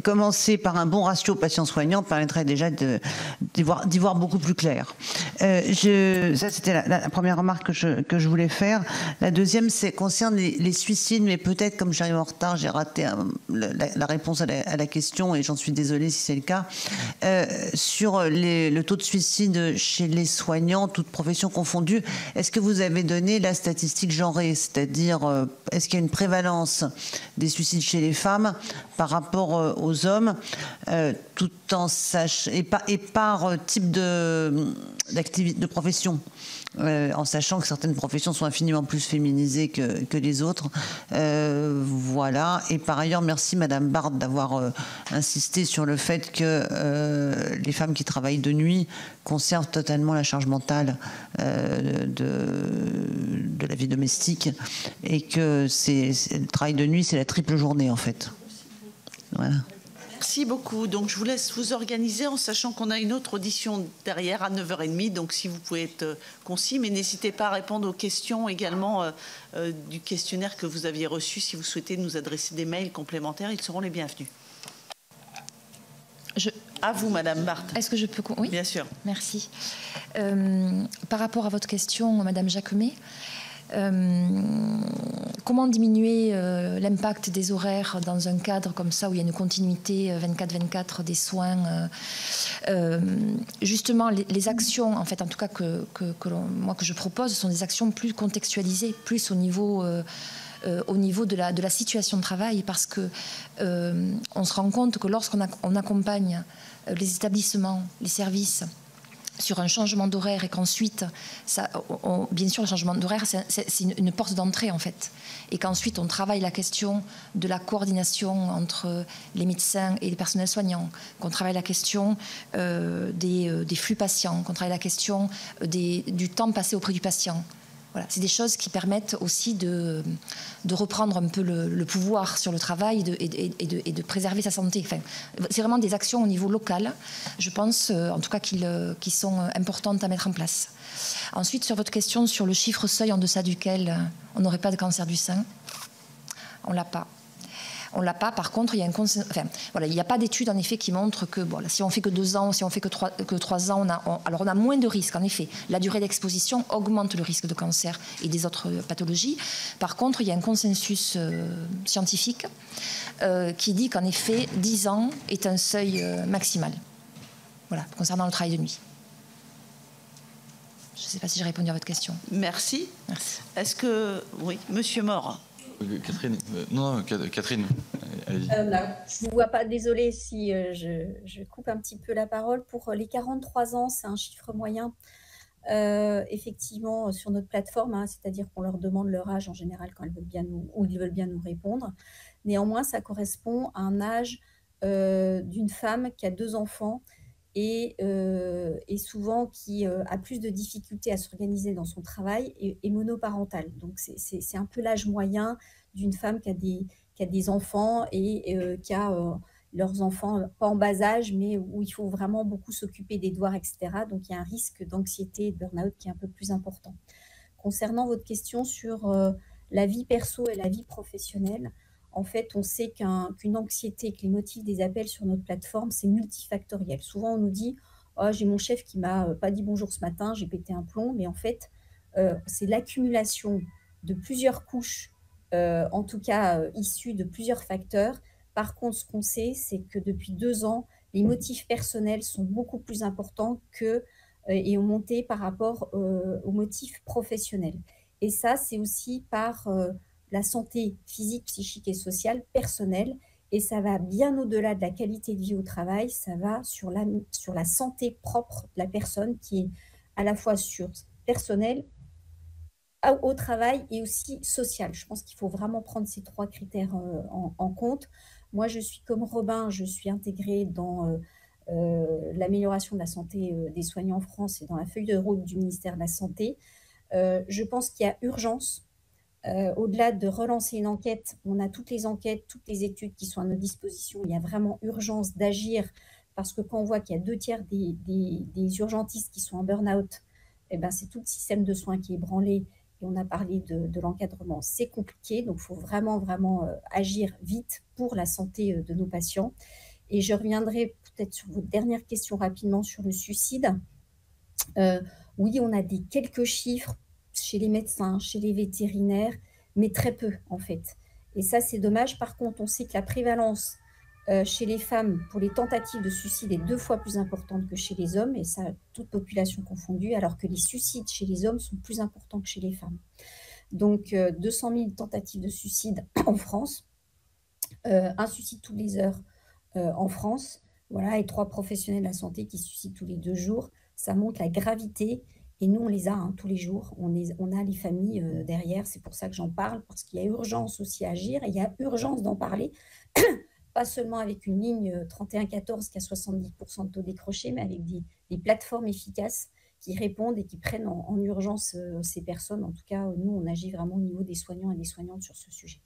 commencer par un bon ratio patient-soignant permettrait déjà d'y voir beaucoup plus clair. Ça, c'était la première remarque que je voulais faire. La deuxième, concerne les suicides, mais peut-être, comme j'arrive en retard, j'ai raté la réponse à la question, et j'en suis désolée si c'est le cas. Sur le taux de suicide chez les soignants, toutes professions confondues, est-ce que vous avez donné la statistique genrée? C'est-à-dire, est-ce qu'il y a une prévalence des suicides chez les femmes par rapport aux hommes, tout en sachant, et par type d'activité, de profession, en sachant que certaines professions sont infiniment plus féminisées que les autres. Voilà. Et par ailleurs, merci Madame Barthes d'avoir insisté sur le fait que les femmes qui travaillent de nuit conservent totalement la charge mentale de la vie domestique, et que le travail de nuit, c'est la triple journée en fait. Voilà. Merci beaucoup. Donc, je vous laisse vous organiser en sachant qu'on a une autre audition derrière à 9h30. Donc, si vous pouvez être concis, mais n'hésitez pas à répondre aux questions également du questionnaire que vous aviez reçu. Si vous souhaitez nous adresser des mails complémentaires, ils seront les bienvenus. À vous, Madame Barthes. Est-ce que je peux... Oui, bien sûr. Merci. Par rapport à votre question, Madame Jacquemet, comment diminuer l'impact des horaires dans un cadre comme ça où il y a une continuité 24/24 des soins, justement les actions, en fait, en tout cas que je propose, sont des actions plus contextualisées, plus au niveau de la situation de travail, parce que on se rend compte que lorsqu'on accompagne les établissements, les services sur un changement d'horaire, et qu'ensuite, bien sûr, le changement d'horaire, c'est une porte d'entrée, en fait. Et qu'ensuite, on travaille la question de la coordination entre les médecins et les personnels soignants, qu'on travaille la question des flux patients, qu'on travaille la question du temps passé auprès du patient. Voilà, c'est des choses qui permettent aussi de reprendre un peu le pouvoir sur le travail et de préserver sa santé. Enfin, c'est vraiment des actions au niveau local, je pense, en tout cas, qui sont importantes à mettre en place. Ensuite, sur votre question sur le chiffre seuil en deçà duquel on n'aurait pas de cancer du sein, on ne l'a pas. On ne l'a pas. Par contre, il y a il n'y a pas d'études en effet qui montrent que si on fait que 2 ans, si on fait que 3 ans, on a moins de risques. En effet, la durée d'exposition augmente le risque de cancer et des autres pathologies. Par contre, il y a un consensus scientifique qui dit qu'en effet, 10 ans est un seuil maximal. Voilà, concernant le travail de nuit. Je ne sais pas si j'ai répondu à votre question. Merci. Merci. Est-ce que... Oui, Monsieur Mort. Catherine, non, Catherine, allez-y. Je ne vous vois pas, désolée si je coupe un petit peu la parole. Pour les 43 ans, c'est un chiffre moyen, effectivement, sur notre plateforme, c'est-à-dire qu'on leur demande leur âge en général quand ils veulent bien nous répondre. Néanmoins, ça correspond à un âge d'une femme qui a 2 enfants et souvent qui a plus de difficultés à s'organiser dans son travail et monoparentale. Donc, c'est un peu l'âge moyen d'une femme qui a des enfants et qui a leurs enfants, pas en bas âge, mais où il faut vraiment beaucoup s'occuper des devoirs, etc. Donc, il y a un risque d'anxiété et de burn-out qui est un peu plus important. Concernant votre question sur la vie perso et la vie professionnelle, en fait, on sait qu'une anxiété, que les motifs des appels sur notre plateforme, c'est multifactoriel. Souvent, on nous dit « Oh, j'ai mon chef qui m'a pas dit bonjour ce matin, j'ai pété un plomb », mais en fait, c'est l'accumulation de plusieurs couches, en tout cas issues de plusieurs facteurs. Par contre, ce qu'on sait, c'est que depuis 2 ans, les motifs personnels sont beaucoup plus importants et ont monté par rapport aux motifs professionnels. Et ça, c'est aussi par la santé physique, psychique et sociale personnelle, et ça va bien au-delà de la qualité de vie au travail, ça va sur la santé propre de la personne qui est à la fois personnelle, au travail et aussi sociale. Je pense qu'il faut vraiment prendre ces 3 critères en compte. Moi, je suis comme Robin, je suis intégrée dans l'amélioration de la santé des soignants en France et dans la feuille de route du ministère de la Santé. Je pense qu'il y a urgence. Au-delà de relancer une enquête, on a toutes les enquêtes, toutes les études qui sont à notre disposition. Il y a vraiment urgence d'agir parce que quand on voit qu'il y a 2/3 des urgentistes qui sont en burn-out, c'est tout le système de soins qui est ébranlé. Et on a parlé de l'encadrement. C'est compliqué, donc il faut vraiment, vraiment agir vite pour la santé de nos patients. Et je reviendrai peut-être sur votre dernière question rapidement sur le suicide. Oui, on a quelques chiffres chez les médecins, chez les vétérinaires, mais très peu en fait. Et ça, c'est dommage. Par contre, on sait que la prévalence chez les femmes pour les tentatives de suicide est 2 fois plus importante que chez les hommes, et ça, toute population confondue, alors que les suicides chez les hommes sont plus importants que chez les femmes. Donc, 200 000 tentatives de suicide en France, un suicide toutes les heures en France, voilà, et 3 professionnels de la santé qui se suicident tous les 2 jours. Ça montre la gravité. Et nous, on les a tous les jours. On a les familles derrière. C'est pour ça que j'en parle, parce qu'il y a urgence aussi à agir. Et il y a urgence d'en parler, pas seulement avec une ligne 3114 qui a 70% de taux décroché, mais avec des plateformes efficaces qui répondent et qui prennent en urgence ces personnes. En tout cas, nous, on agit vraiment au niveau des soignants et des soignantes sur ce sujet.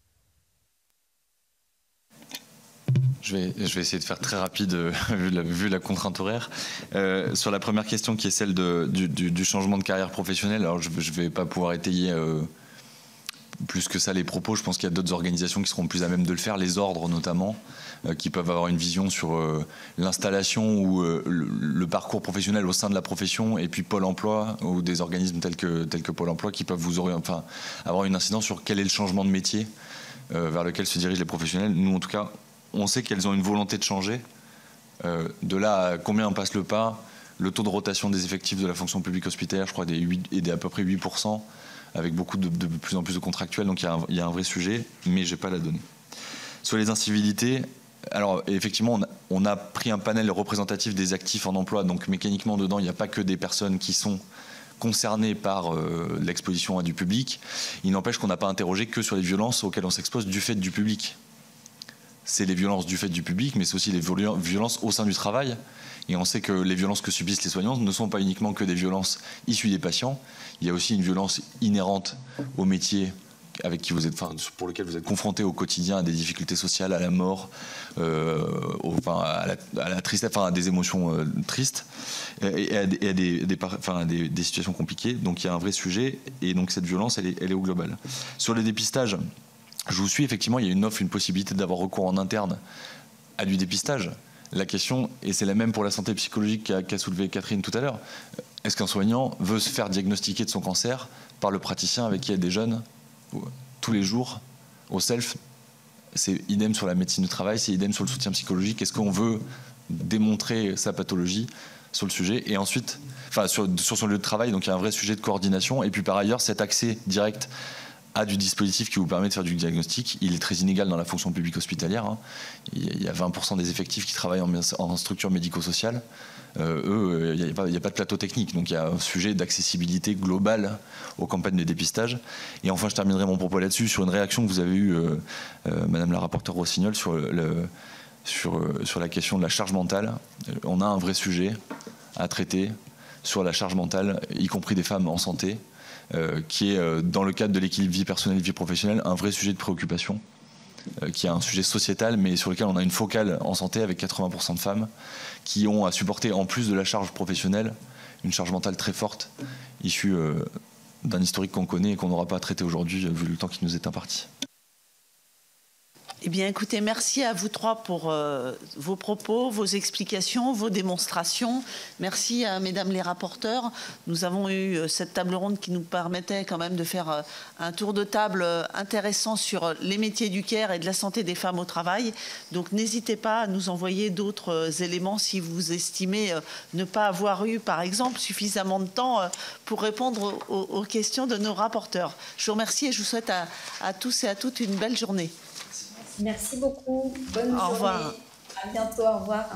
Je vais essayer de faire très rapide vu la contrainte horaire. Sur la première question qui est celle du changement de carrière professionnelle, alors je ne vais pas pouvoir étayer plus que ça les propos. Je pense qu'il y a d'autres organisations qui seront plus à même de le faire, les ordres notamment, qui peuvent avoir une vision sur l'installation ou le parcours professionnel au sein de la profession, et puis Pôle emploi ou des organismes tels que Pôle emploi qui peuvent avoir une incidence sur quel est le changement de métier vers lequel se dirigent les professionnels. Nous, en tout cas, on sait qu'elles ont une volonté de changer. De là à combien on passe le pas, le taux de rotation des effectifs de la fonction publique hospitalière, je crois, est à peu près 8%, avec beaucoup de plus en plus de contractuels. Donc il y a un vrai sujet, mais je n'ai pas la donnée. Sur les incivilités, alors effectivement, on a pris un panel représentatif des actifs en emploi. Donc mécaniquement, dedans, il n'y a pas que des personnes qui sont concernées par l'exposition à du public. Il n'empêche qu'on n'a pas interrogé que sur les violences auxquelles on s'expose du fait du public. c'est les violences du fait du public, mais c'est aussi les violences au sein du travail. Et on sait que les violences que subissent les soignants ne sont pas uniquement que des violences issues des patients. Il y a aussi une violence inhérente au métier avec qui vous êtes, pour lequel vous êtes confronté au quotidien, à des difficultés sociales, à la mort, à la tristesse, à des émotions tristes et à des situations compliquées. Donc il y a un vrai sujet et donc cette violence, elle est au global. Sur les dépistages, je vous suis, effectivement, il y a une possibilité d'avoir recours en interne à du dépistage. La question, et c'est la même pour la santé psychologique qu'a soulevé Catherine tout à l'heure, est-ce qu'un soignant veut se faire diagnostiquer de son cancer par le praticien avec qui il y a des jeunes tous les jours au self? C'est idem sur la médecine du travail, c'est idem sur le soutien psychologique. Est-ce qu'on veut démontrer sa pathologie sur le sujet et ensuite, sur son lieu de travail? Donc il y a un vrai sujet de coordination. Et puis par ailleurs, cet accès direct à du dispositif qui vous permet de faire du diagnostic, il est très inégal dans la fonction publique hospitalière. Il y a 20% des effectifs qui travaillent en structure médico-sociale. Il n'y a pas de plateau technique, donc il y a un sujet d'accessibilité globale aux campagnes de dépistage. Et enfin, je terminerai mon propos là-dessus sur une réaction que vous avez eue, Madame la rapporteure Rossignol, sur la question de la charge mentale. On a un vrai sujet à traiter sur la charge mentale, y compris des femmes en santé, qui est, dans le cadre de l'équilibre vie personnelle et vie professionnelle, un vrai sujet de préoccupation, qui est un sujet sociétal, mais sur lequel on a une focale en santé avec 80% de femmes qui ont à supporter, en plus de la charge professionnelle, une charge mentale très forte, issue d'un historique qu'on connaît et qu'on n'aura pas à traiter aujourd'hui, vu le temps qui nous est imparti. Eh bien, écoutez, merci à vous trois pour vos propos, vos explications, vos démonstrations. Merci à mesdames les rapporteurs. Nous avons eu cette table ronde qui nous permettait quand même de faire un tour de table intéressant sur les métiers du care et de la santé des femmes au travail. Donc, n'hésitez pas à nous envoyer d'autres éléments si vous estimez ne pas avoir eu, par exemple, suffisamment de temps pour répondre aux questions de nos rapporteurs. Je vous remercie et je vous souhaite à tous et à toutes une belle journée. Merci beaucoup. Bonne journée. Au revoir. À bientôt. Au revoir.